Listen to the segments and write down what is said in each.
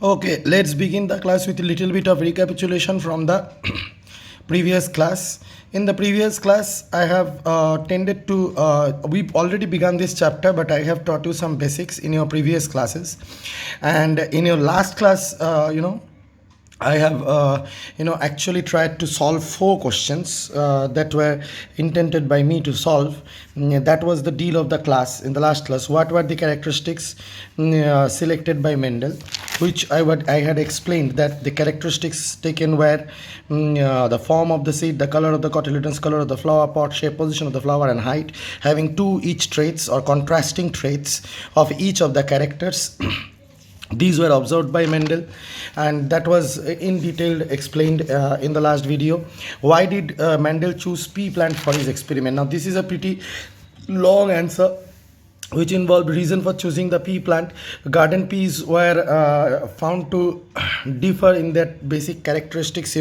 Okay, let's begin the class with a little bit of recapitulation from the previous class. In the previous class, I have tended to, we've already begun this chapter, but I have taught you some basics in your previous classes. And in your last class, I have, actually tried to solve four questions that were intended by me to solve. That was the deal of the class in the last class. What were the characteristics selected by Mendel? Which I had explained that the characteristics taken were the form of the seed, the color of the cotyledons, color of the flower pot, shape, position of the flower, and height, having two each traits or contrasting traits of each of the characters. These were observed by Mendel, and that was in detail explained in the last video. Why did Mendel choose pea plant for his experiment? Now, this is a pretty long answer which involved reason for choosing the pea plant. Garden peas were found to differ in their basic characteristics,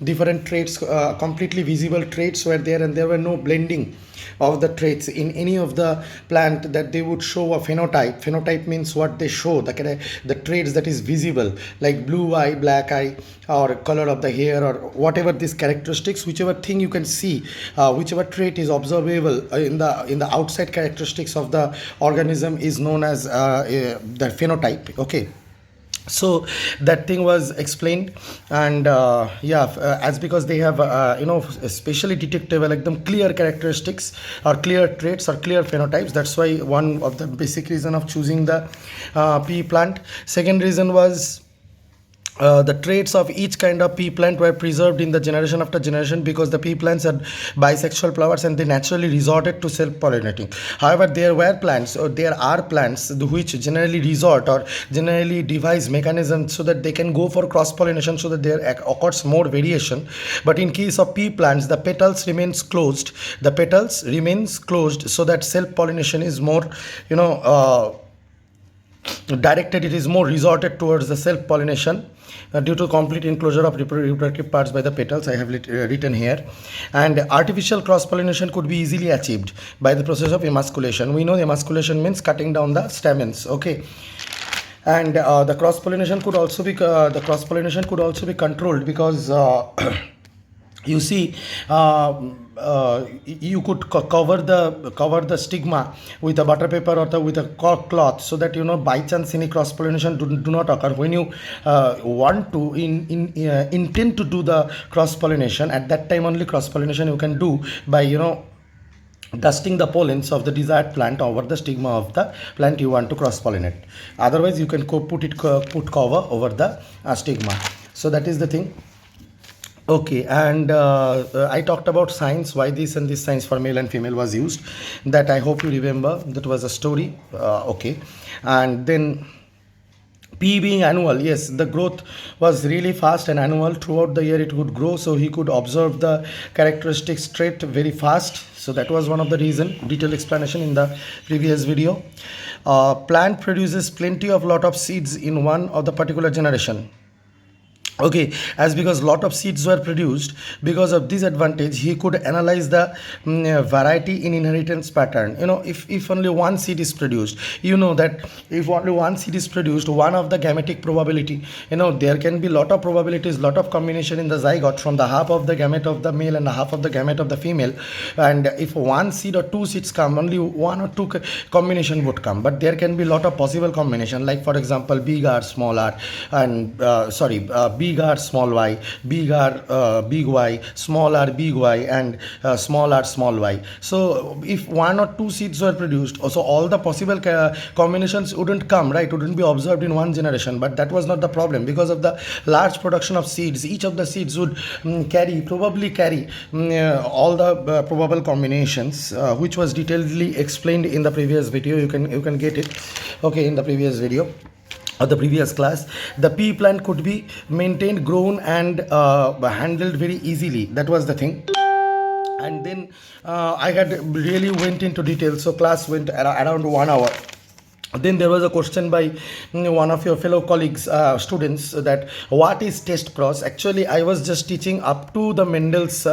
different traits, completely visible traits were there, and there were no blending of the traits in any of the plant that they would show a phenotype. Phenotype means what they show, the traits that is visible, like blue eye, black eye, or color of the hair, or whatever these characteristics, whichever thing you can see, whichever trait is observable in the outside characteristics of the organism is known as the phenotype. Okay, so that thing was explained. And as because they have especially detectable like them clear characteristics or clear traits or clear phenotypes, that's why one of the basic reason of choosing the pea plant. Second reason was the traits of each kind of pea plant were preserved in the generation after generation, because the pea plants had bisexual flowers and they naturally resorted to self-pollinating. However, there are plants which generally resort or generally devise mechanisms so that they can go for cross-pollination, so that there occurs more variation. But in case of pea plants, the petals remains closed. The petals remains closed so that self-pollination is more, directed. It is more resorted towards the self-pollination due to complete enclosure of reproductive parts by the petals. I have written here. And artificial cross-pollination could be easily achieved by the process of emasculation. We know emasculation means cutting down the stamens. Okay, and the cross-pollination could also be controlled, because you see, you could cover the stigma with a butter paper or with a cloth, so that by chance any cross pollination do not occur. When you want to intend to do the cross pollination, at that time only cross pollination you can do by dusting the pollens of the desired plant over the stigma of the plant you want to cross pollinate. Otherwise you can put cover over the stigma. So that is the thing. Okay, and I talked about signs, why this and this signs for male and female was used. That I hope you remember. That was a story. Okay, and then P being annual, yes, the growth was really fast and annual. Throughout the year it would grow, so he could observe the characteristics trait very fast. So that was one of the reason. Detailed explanation in the previous video. Plant produces plenty of lot of seeds in one of the particular generation. Okay, as because lot of seeds were produced, because of this advantage he could analyze the variety in inheritance pattern. If only one seed is produced, that if only one seed is produced, one of the gametic probability, there can be lot of probabilities, lot of combination in the zygote from the half of the gamete of the male and the half of the gamete of the female. And if one seed or two seeds come, only one or two combination would come, but there can be lot of possible combination, like for example big R small r, and big R small y, big R big Y, small r big Y, and small r small y. So if one or two seeds were produced, so all the possible combinations wouldn't come, right? Wouldn't be observed in one generation. But that was not the problem. Because of the large production of seeds, each of the seeds would probably carry all the probable combinations, which was detailedly explained in the previous video. You can get it, okay, in the previous video or the previous class. The pea plant could be maintained, grown, and handled very easily. That was the thing. And then I had really went into detail, so class went around 1 hour. Then there was a question by one of your fellow colleagues, students, that what is test cross. Actually, I was just teaching up to the Mendel's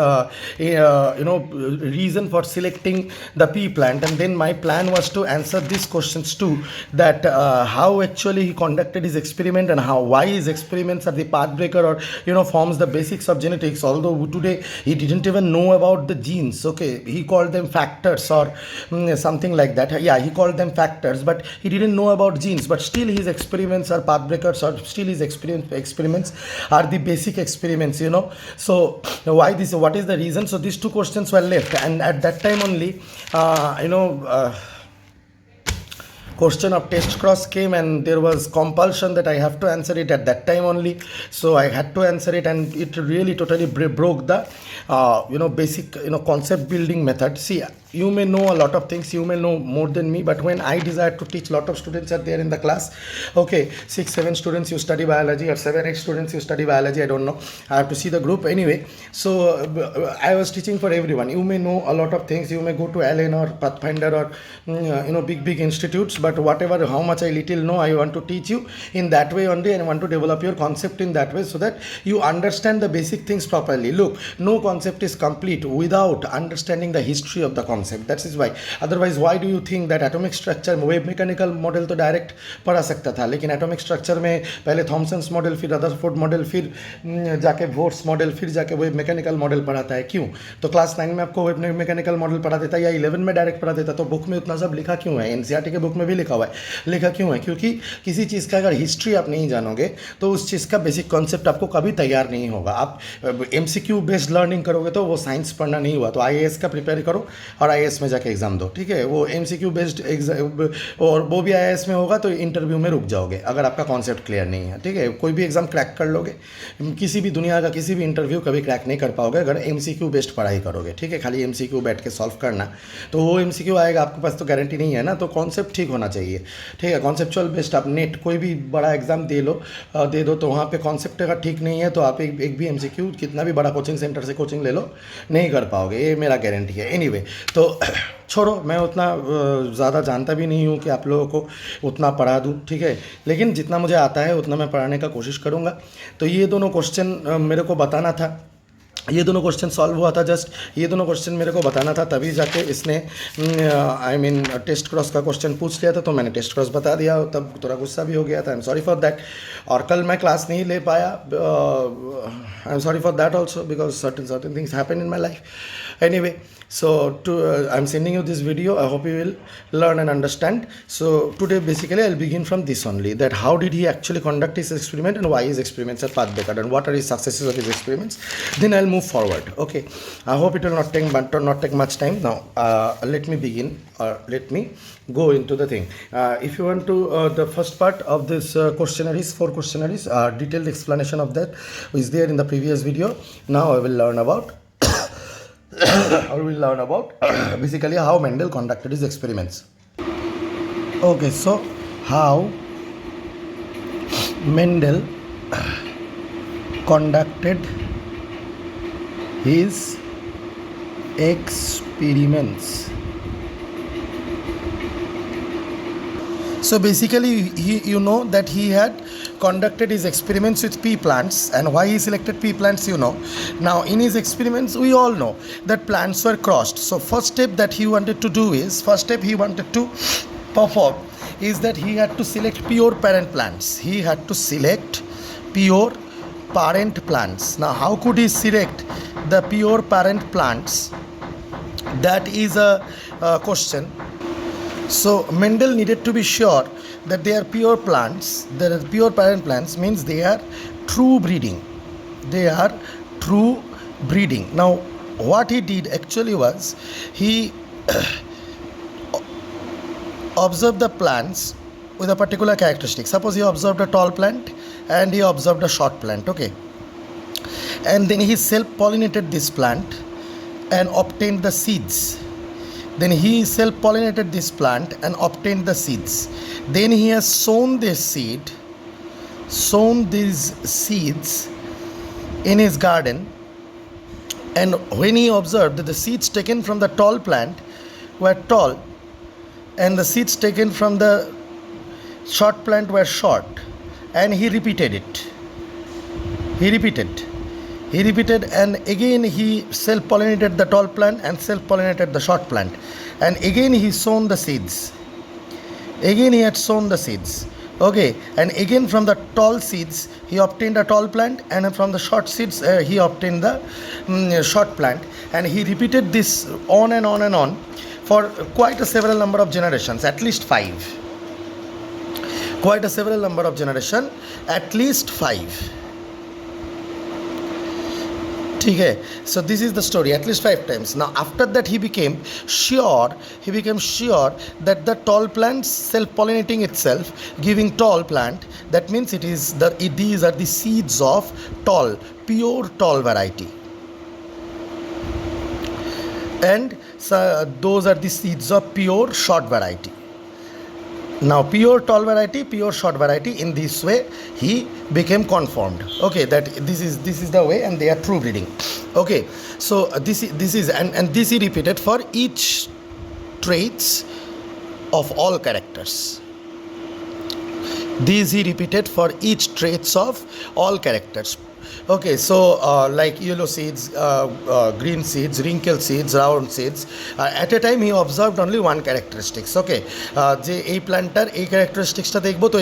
reason for selecting the pea plant, and then my plan was to answer these questions too, that how actually he conducted his experiment, and how why his experiments are the path breaker, or forms the basics of genetics. Although today he didn't even know about the genes. Okay, he called them factors, or something like that. Yeah, he called them factors, but he didn't know about genes. But still his experiments are path breakers, or still his experiments are the basic experiments. So why this, what is the reason? So these two questions were left, and at that time only question of test cross came, and there was compulsion that I have to answer it at that time only. So I had to answer it, and it really totally broke the basic concept building method. See, you may know a lot of things, you may know more than me, but when I desire to teach, lot of students are there in the class. Okay, 6-7 students you study biology, or 7-8 students you study biology, I don't know, I have to see the group anyway. So I was teaching for everyone. You may know a lot of things, you may go to Allen or Pathfinder, or big institutes, but whatever, how much I little know, I want to teach you in that way only, and I want to develop your concept in that way, so that you understand the basic things properly. Look, no concept is complete without understanding the history of the concept. That is why, otherwise why do you think that atomic structure में wave mechanical model तो direct पढ़ा सकता था, लेकिन atomic structure में पहले Thomson's model, फिर Rutherford model, फिर जाके वोर्स मॉडल, फिर जाके वेव मैकेनिकल मॉडल पढ़ाता है? क्यों? तो क्लास 9 में आपको वेव मैकेनिकल मॉडल पढ़ा देता, या 11 में डायरेक्ट पढ़ा देता, तो बुक में उतना सब लिखा क्यों है? एनसीईआरटी के बुक में भी लिखा हुआ है, लिखा क्यों है? क्योंकि किसी चीज़ का अगर हिस्ट्री आप नहीं जानोगे तो उस चीज़ का बेसिक कॉन्सेप्ट आपको कभी तैयार नहीं होगा. आप MCQ बेस्ड लर्निंग करोगे तो वो साइंस पढ़ना नहीं हुआ. तो IAS का प्रिपेयर करो और IAS में जाके एग्जाम दो, ठीक है? वो MCQ बेस्ड एग्जाम, और वो भी IAS में होगा तो इंटरव्यू में रुक जाओगे अगर आपका कॉन्सेप्ट क्लियर नहीं है, ठीक है? कोई भी एग्जाम क्रैक कर लोगे, किसी भी दुनिया का किसी भी इंटरव्यू कभी क्रैक नहीं कर पाओगे अगर MCQ बेस्ड पढ़ाई करोगे, ठीक है? खाली MCQ बैठ के सॉल्व करना, तो वो MCQ आएगा आपके पास तो गारंटी नहीं है ना. तो कॉन्सेप्ट ठीक होना चाहिए, ठीक है? कॉन्सेप्चुअल बेस्ड आप नेट कोई भी बड़ा एग्जाम दे दो तो वहाँ पे कॉन्सेप्ट अगर ठीक नहीं है तो आप एक भी MCQ कितना भी बड़ा कोचिंग सेंटर से कोचिंग ले लो, नहीं कर पाओगे, ये मेरा गारंटी है. एनीवे, तो छोड़ो, मैं उतना ज़्यादा जानता भी नहीं हूँ कि आप लोगों को उतना पढ़ा दूँ, ठीक है? लेकिन जितना मुझे आता है उतना मैं पढ़ाने का कोशिश करूँगा. तो ये दोनों क्वेश्चन मेरे को बताना था, ये दोनों क्वेश्चन सॉल्व हुआ था, जस्ट ये दोनों क्वेश्चन मेरे को बताना था, तभी जाके इसने टेस्ट क्रॉस का क्वेश्चन पूछ लिया था, तो मैंने टेस्ट क्रॉस बता दिया, तब थोड़ा गुस्सा भी हो गया था. I am sorry for that. और कल मैं क्लास नहीं ले पाया, I am sorry for that also, because certain things happen in my life. Anyway, so I'm sending you this video. I hope you will learn and understand. So today basically I'll begin from this only, that how did he actually conduct his experiment and why his experiments are path breaker and what are his successes of his experiments. Then I'll move forward. Okay, I hope it will not take much time. Now let me begin, or let me go into the thing. If you want to the first part of this questionnaires, 4 questionnaires, detailed explanation of that is there in the previous video. Now I will learn about basically how Mendel conducted his experiments. Okay, so how Mendel conducted his experiments. So basically, you know that he had conducted his experiments with pea plants, and why he selected pea plants, you know. Now in his experiments, we all know that plants were crossed. So first step he wanted to perform is that he had to select pure parent plants. He had to select pure parent plants. Now how could he select the pure parent plants? That is a question. So Mendel needed to be sure that they are pure plants. That are pure parent plants means they are true breeding. They are true breeding. Now what he did actually was he observed the plants with a particular characteristic. Suppose he observed a tall plant and he observed a short plant, okay? And then he self-pollinated this plant and obtained the seeds. Then he self-pollinated this plant and obtained the seeds. Then he has sown these seeds in his garden. And when he observed that the seeds taken from the tall plant were tall, and the seeds taken from the short plant were short, and he repeated it. He repeated, and again he self-pollinated the tall plant and self-pollinated the short plant, and again he sown the seeds. Again he had sown the seeds. Okay, and again from the tall seeds he obtained a tall plant, and from the short seeds he obtained the short plant, and he repeated this on and on and on for quite a several number of generations, at least 5. Quite a several number of generation, at least 5. Okay, so this is the story, at least 5 times. Now after that he became sure that the tall plant self-pollinating itself, giving tall plant, that means these are the seeds of tall, pure tall variety, and those are the seeds of pure short variety. Now pure tall variety, pure short variety, in this way he became conformed. Okay, that this is the way, and they are true breeding. Okay, so this is and this he repeated for each traits of all characters. These he repeated for each traits of all characters. Okay, so like yellow seeds, green seeds, wrinkled seeds, round seeds. At a time he observed only one characteristics. Okay, যে এই প্ল্যান্টটার এই ক্যারেক্টারিস্টিক্সটা দেখবো, তো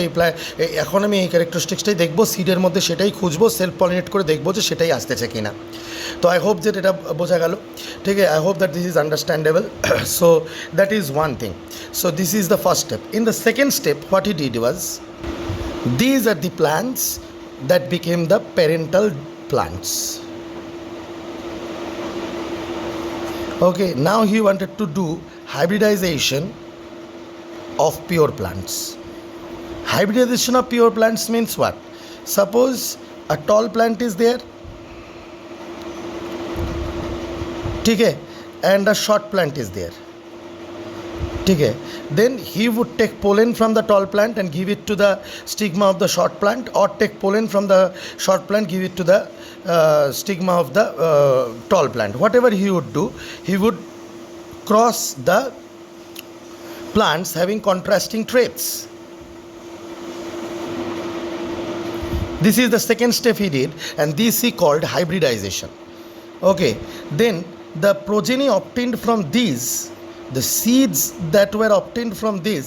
এখন আমি এই ক্যারেক্টারিস্টিক্সটাই দেখবো, সিডের মধ্যে সেটাই খুঁজবো, সেলফ পলিনেট করে দেখবো যে সেটাই আসতেছে কিনা। তো আই হোপ যে এটা বোঝা গেল। ঠিক আছে, I hope that this is understandable. So that is one thing. So this is the first step. In the second step what he did was, these are the plants that became the parental plants. Okay, now he wanted to do hybridization of pure plants. Hybridization of pure plants means what? Suppose a tall plant is there, okay, and a short plant is there. Okay, then he would take pollen from the tall plant and give it to the stigma of the short plant, or take pollen from the short plant, give it to the stigma of the tall plant. Whatever he would do, he would cross the plants having contrasting traits. This is the second step he did, and this he called hybridization. Okay, then the progeny obtained from these, the seeds that were obtained from this,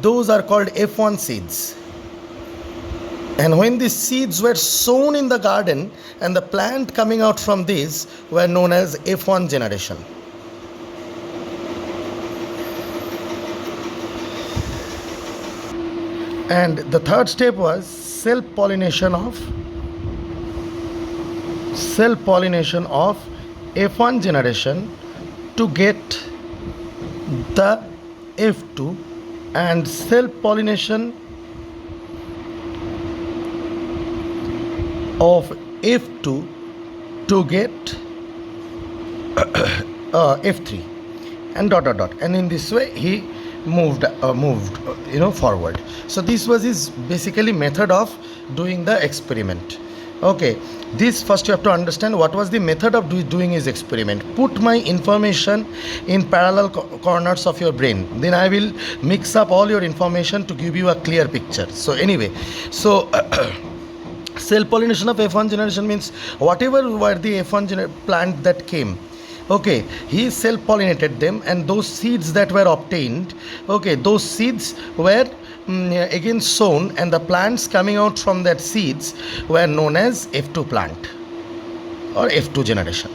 those are called F1 seeds. And when these seeds were sown in the garden, and the plant coming out from these were known as F1 generation. And the third step was self-pollination of F1 generation to get the F2, and self-pollination of F2 to get F3, and dot dot dot, and in this way he moved forward. So this was his basically method of doing the experiment. Okay, this first you have to understand what was the method of doing his experiment. Put my information in parallel corners of your brain, then I will mix up all your information to give you a clear picture. So anyway, so self-pollination of F1 generation means whatever were the F1 plant that came, okay, he self-pollinated them, and those seeds that were obtained, okay, those seeds were again sown, and the plants coming out from that seeds were known as F2 plant or F2 generation.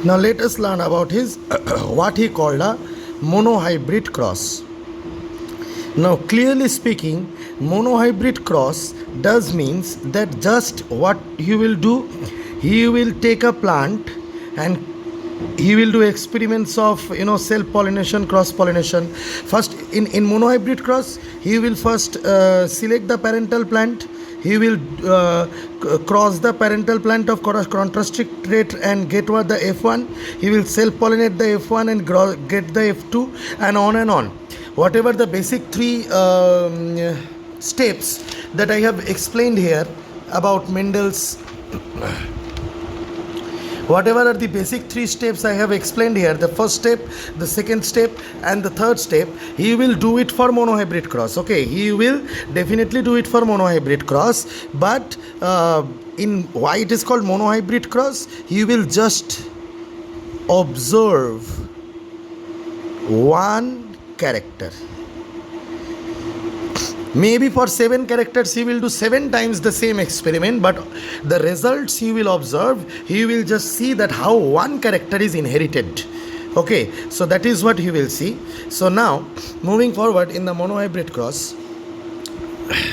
Now let us learn about his what he called a monohybrid cross. Now clearly speaking, monohybrid cross does means that just what he will do, he will take a plant and he will do experiments of self-pollination, cross-pollination. First in monohybrid cross, he will first select the parental plant, he will cross the parental plant of contrasting trait and get what the F1, he will self-pollinate the F1 and get the F2, and on. Whatever the basic 3 steps that I have explained here about Mendel's Whatever are the basic 3 steps I have explained here, the first step, the second step, and the third step, he will do it for monohybrid cross. Okay, he will definitely do it for monohybrid cross, but in why it is called monohybrid cross, he will just observe one character. Maybe for 7 characters he will do 7 times the same experiment, but the results he will observe, he will just see that how one character is inherited. Okay, so that is what he will see. So now moving forward in the monohybrid cross,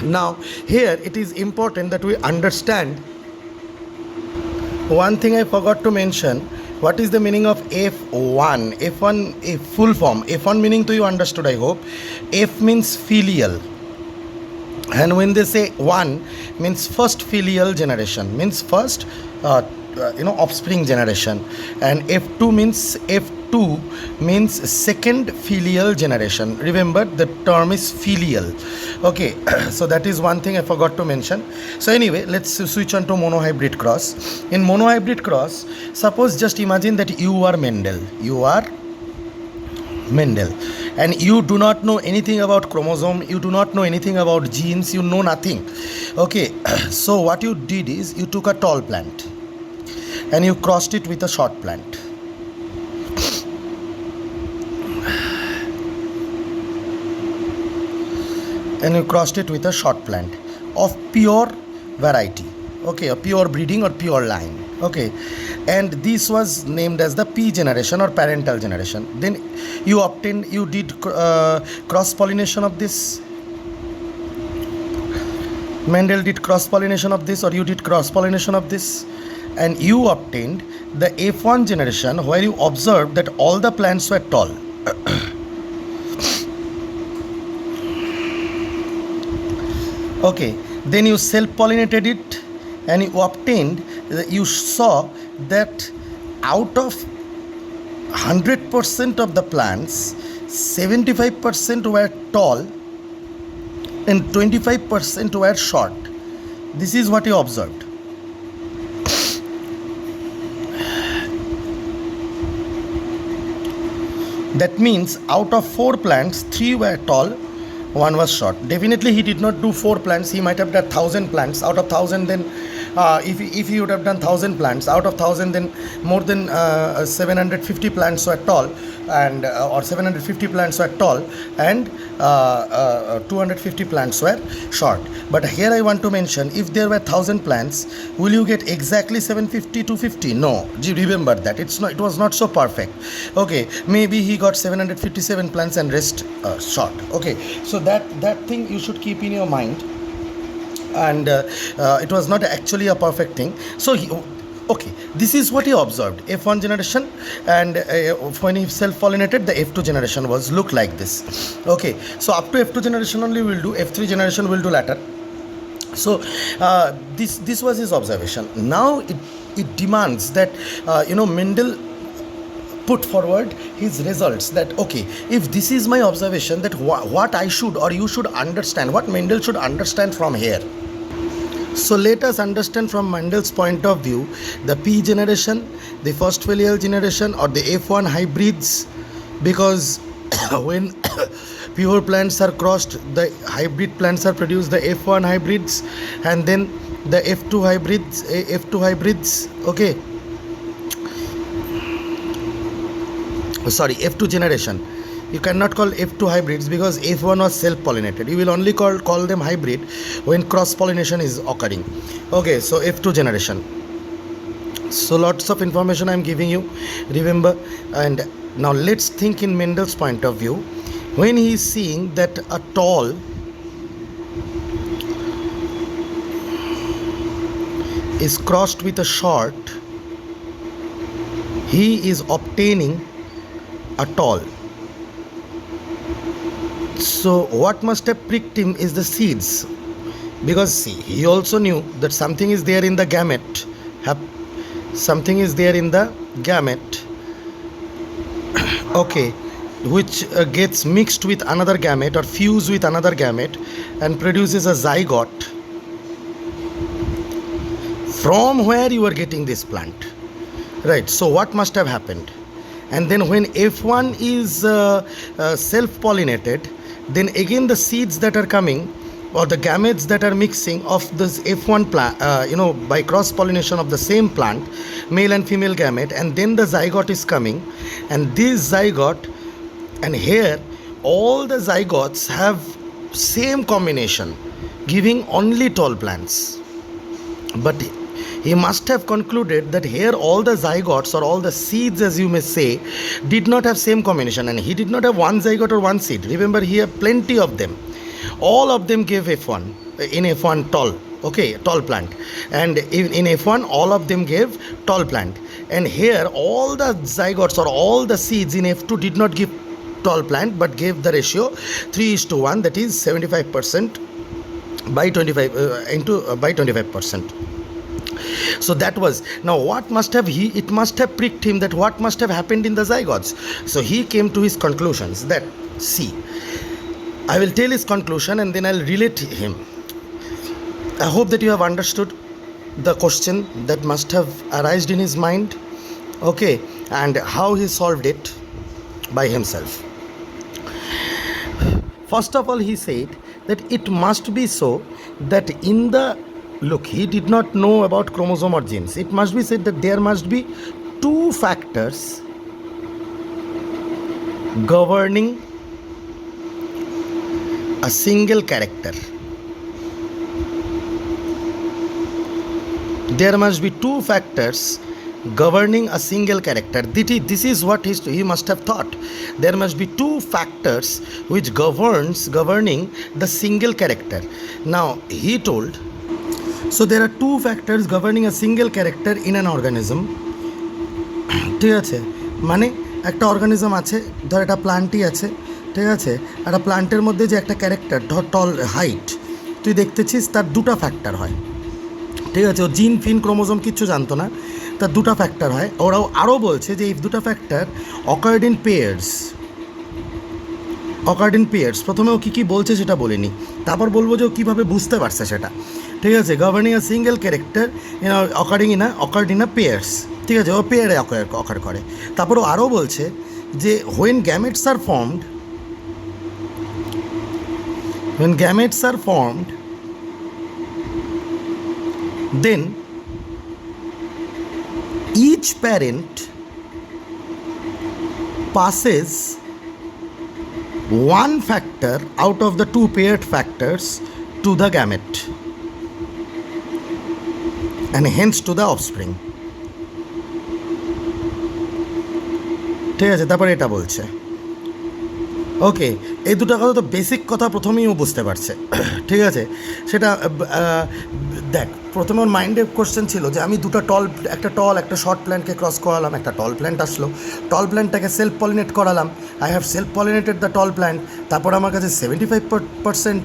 now here it is important that we understand one thing I forgot to mention. What is the meaning of F1? F1, a full form. F1 meaning to you understood, I hope. F means filial. And when they say 1 means first filial generation, means first offspring generation, and F2 means second filial generation. Remember, the term is filial. Okay, so that is one thing I forgot to mention. So anyway, let's switch on to monohybrid cross. In monohybrid cross, suppose just imagine that you are Mendel. And you do not know anything about chromosome, you do not know anything about genes, you know nothing. Okay, so what you did is you took a tall plant and you crossed it with a short plant. And you crossed it with a short plant of pure variety. Okay, a pure breeding or pure line. Okay, and this was named as the P generation or parental generation. Then you did cross pollination of this. Mendel did cross pollination of this, or you did cross pollination of this, and you obtained the F1 generation, where you observed that all the plants were tall. Okay, then you self-pollinated it and you saw that out of 100% of the plants, 75% were tall and 25% were short. This is what you observed. That means out of 4 plants, 3 were tall, 1 was short. Definitely he did not do 4 plants, he might have done 1,000 plants. Out of 1,000, then if he would have done 1,000 plants, out of 1,000, then more than 750 plants were tall, and or 750 plants were tall, and 250 plants were short. But here I want to mention, if there were 1,000 plants, will you get exactly 750 to 50? No, remember that it was not so perfect. Okay, maybe he got 757 plants and rest short. Okay, so that thing you should keep in your mind. And it was not actually a perfect thing. So okay, this is what he observed, F1 generation, and when he self-pollinated, the F2 generation was look like this. Okay, so up to F2 generation only will do, F3 generation will do later. So this was his observation. Now it demands that Mendel put forward his results, that okay, if this is my observation, that what I should or you should understand, what Mendel should understand from here. So let us understand from Mendel's point of view the P generation, the first filial generation, or the F1 hybrids, because when pure plants are crossed, the hybrid plants are produced, the F1 hybrids, and then the F2 hybrids, okay, sorry, F2 generation. You cannot call F2 hybrids because F1 was self-pollinated. You will only call them hybrid when cross-pollination is occurring. Okay, so F2 generation. So lots of information I am giving you, remember. And now let's think in Mendel's point of view. When he is seeing that a tall is crossed with a short, he is obtaining a tall. So what must have pricked him is the seeds, because see, he also knew that something is there in the gamete, okay, which gets mixed with another gamete or fused with another gamete and produces a zygote, from where you are getting this plant. right? So what must have happened? And then when F1 is self-pollinated, then again the seeds that are coming or the gametes that are mixing of this F1 plant, by cross-pollination of the same plant, male and female gamete, and then the zygote is coming, and this zygote, and here all the zygotes have same combination, giving only tall plants. But he must have concluded that here all the zygotes or all the seeds, as you may say, did not have same combination, and he did not have one zygote or one seed. Remember, he had plenty of them. All of them gave F1 in F1 tall, okay, tall plant, and in F1 all of them gave tall plant, and here all the zygotes or all the seeds in F2 did not give tall plant but gave the ratio 3:1, that is 75% by 25 by 25%. So that was, now what must have it must have pricked him that what must have happened in the zygotes. So he came to his conclusions that, see, I will tell his conclusion and then I'll relate him. I hope that you have understood the question that must have arisen in his mind, okay, and how he solved it by himself. First of all, he said that it must be so that in the, look, he did not know about chromosome or genes. It must be said that there must be two factors governing a single character. There must be two factors governing a single character. This is what he must have thought. There must be two factors which governing the single character. Now he told, so there are two factors governing a single character in an organism. ঠিক আছে, মানে একটা organism আছে, ধর একটা প্লান্টই আছে, ঠিক আছে, একটা প্লান্টের মধ্যে যে একটা ক্যারেক্টার, ধর টল হাইট, তুই দেখতেছিস তার দুটো ফ্যাক্টর হয়, ঠিক আছে, ও জিন ফিন ক্রোমোজোম কিচ্ছু জানতো না, তার দুটো ফ্যাক্টর হয়। ওরাও আরও বলছে যে এই দুটো ফ্যাক্টর অকার্ড ইন পেয়ার্স, প্রথমে ও কী কী বলছে সেটা বলিনি, তারপর বলবো যে ও কীভাবে বুঝতে পারছে সেটা, ঠিক আছে। Governing a single character occurred in a pairs, ঠিক আছে, ও পেয়ারে অকার করে। তারপর ও আরও বলছে যে when gametes are formed then each parent passes one factor out of the two paired factors to the gamete and hence to the offspring. ঠিক আছে, তারপরে এটা বলছে, ওকে, এই দুটো কথা তো বেসিক কথা প্রথমেই ও বুঝতে পারছে, ঠিক আছে। সেটা দেখ, প্রথমে ওর মাইন্ডে কোশ্চেন ছিল যে আমি একটা শর্ট প্ল্যান্টকে ক্রস করালাম, একটা টল প্ল্যান্ট আসলো, টল প্ল্যান্টটাকে সেলফ পলিনেট করালাম, I have self pollinated the tall plant, তারপর আমার কাছে 75%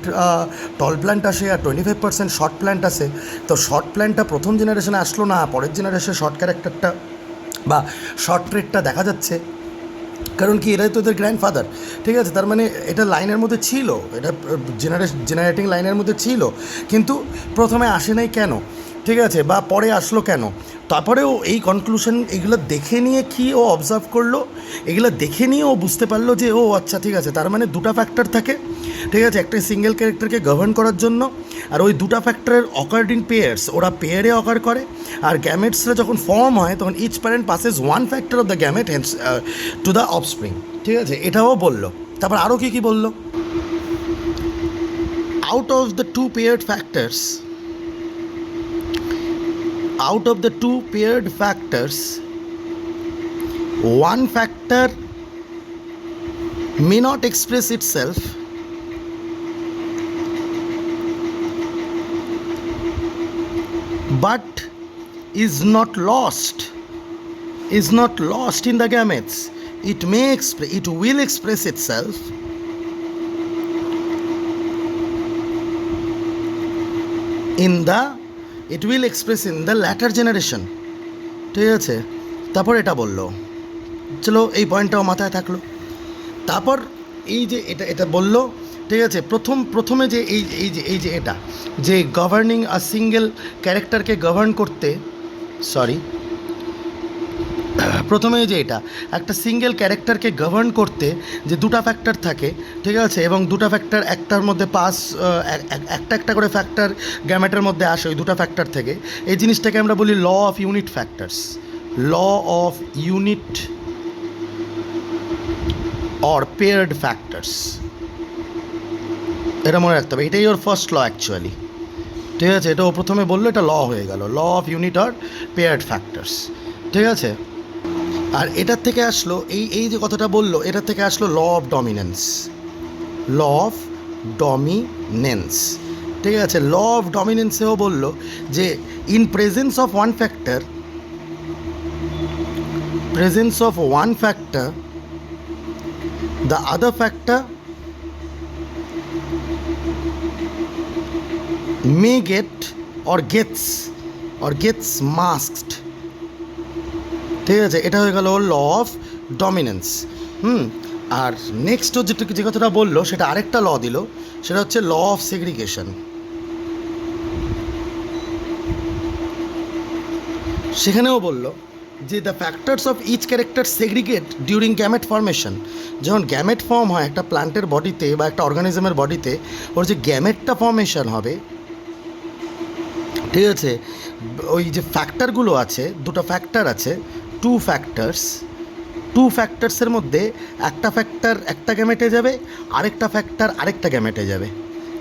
টল প্ল্যান্ট আসে আর 25% শর্ট প্ল্যান্ট আসে। তো শর্ট প্ল্যান্টটা প্রথম জেনারেশনে আসলো না, পরের জেনারেশনে শর্ট ক্যারেক্টারটা বা শর্ট ট্রেটটা দেখা যাচ্ছে, কারণ কি এরাই তো ওদের গ্র্যান্ডফাদার, ঠিক আছে। তার মানে এটা লাইনের মধ্যে ছিল, এটা জেনারেটিং লাইনের মধ্যে ছিল, কিন্তু প্রথমে আসে নাই কেন, ঠিক আছে, বা পরে আসলো কেন। তারপরেও এই কনক্লুশন, এগুলো দেখে নিয়ে কি ও অবজার্ভ করলো, এগুলো দেখে নিয়ে ও বুঝতে পারলো যে ও আচ্ছা ঠিক আছে, তার মানে দুটো ফ্যাক্টর থাকে, ঠিক আছে, একটা সিঙ্গেল ক্যারেক্টারকে গভর্ন করার জন্য, আর ওই দুটো ফ্যাক্টরের অকার্ড ইন পেয়ার্স, ওরা পেয়ারে অকার করে, আর গ্যামেটসরা যখন ফর্ম হয় তখন each parent passes one factor of the gamete hence to the offspring, ঠিক আছে, এটাও বললো। তারপর আরও কী বললো, out of the two paired factors, one factor may not express itself but is not lost in the gametes. It will express itself in the latter generation, ঠিক আছে। তারপর এটা বললো, চলো এই পয়েন্টটাও মাথায় থাকলো। তারপর এই যে এটা বললো, ঠিক আছে, প্রথমে যে এই যে এটা যে গভর্নিং আ সিঙ্গেল ক্যারেক্টারকে গভর্ন করতে, প্রথমে যে এটা একটা সিঙ্গেল ক্যারেক্টারকে গভর্ন করতে যে দুটো ফ্যাক্টর থাকে, ঠিক আছে, এবং দুটো ফ্যাক্টর একটার মধ্যে একটা একটা করে ফ্যাক্টর গ্যামেটের মধ্যে আসে ওই দুটো ফ্যাক্টর থেকে, এই জিনিসটাকে আমরা বলি law of unit factors, law of unit or paired factors. এটা মনে রাখতে হবে, এটাই ওর ফার্স্ট ল অ্যাকচুয়ালি, ঠিক আছে। এটা ও প্রথমে বললো, এটা ল হয়ে গেল, law of unit or paired factors, ঠিক আছে। আর এটার থেকে আসলো এই যে কথাটা বললো, এটার থেকে আসলো law of dominance, law of dominance, ঠিক আছে। ল অফ ডমিনেন্সেও বললো যে in presence of one factor, presence of one factor the other factor may get or gets masked, ঠিক আছে। এটা হয়ে গেল ল অফ ডমিনেন্স। আর নেক্সট যে কথাটা বললো সেটা আরেকটা ল দিল, সেটা হচ্ছে ল অফ সেগ্রিগেশন। সেখানেও বললো যে the factors of each character segregate during gamete formation. যখন গ্যামেট ফর্ম হয় একটা প্লান্টের বডিতে বা একটা অর্গানিজমের বডিতে, ওর যে গ্যামেটটা ফর্মেশন হবে, ঠিক আছে, ওই যে ফ্যাক্টরগুলো আছে, দুটো ফ্যাক্টর আছে, টু ফ্যাক্টরসের মধ্যে একটা ফ্যাক্টর একটা গ্যামেটে যাবে, আরেকটা ফ্যাক্টর আরেকটা গ্যামেটে যাবে,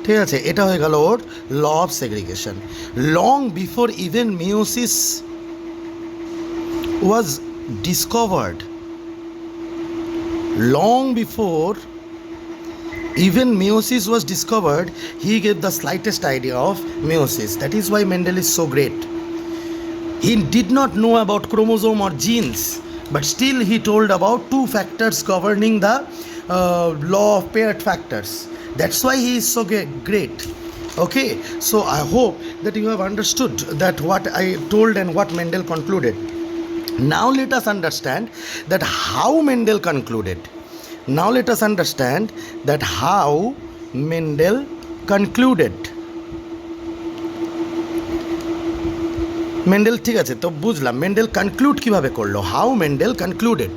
ঠিক আছে। এটা হয়ে গেল ওর law of segregation. Long before even meiosis was discovered, long before even meiosis was discovered, he gave the slightest idea of meiosis. That is why Mendel is so great. He did not know about chromosome or genes, but still he told about two factors governing the law of paired factors. That's why he is so great. Okay, so I hope that you have understood that what I told and what Mendel concluded. Now let us understand that how Mendel concluded. Now let us understand that how Mendel concluded. Mendel, ঠিক আছে, তো বুঝলাম Mendel conclude কীভাবে করলো, how Mendel concluded.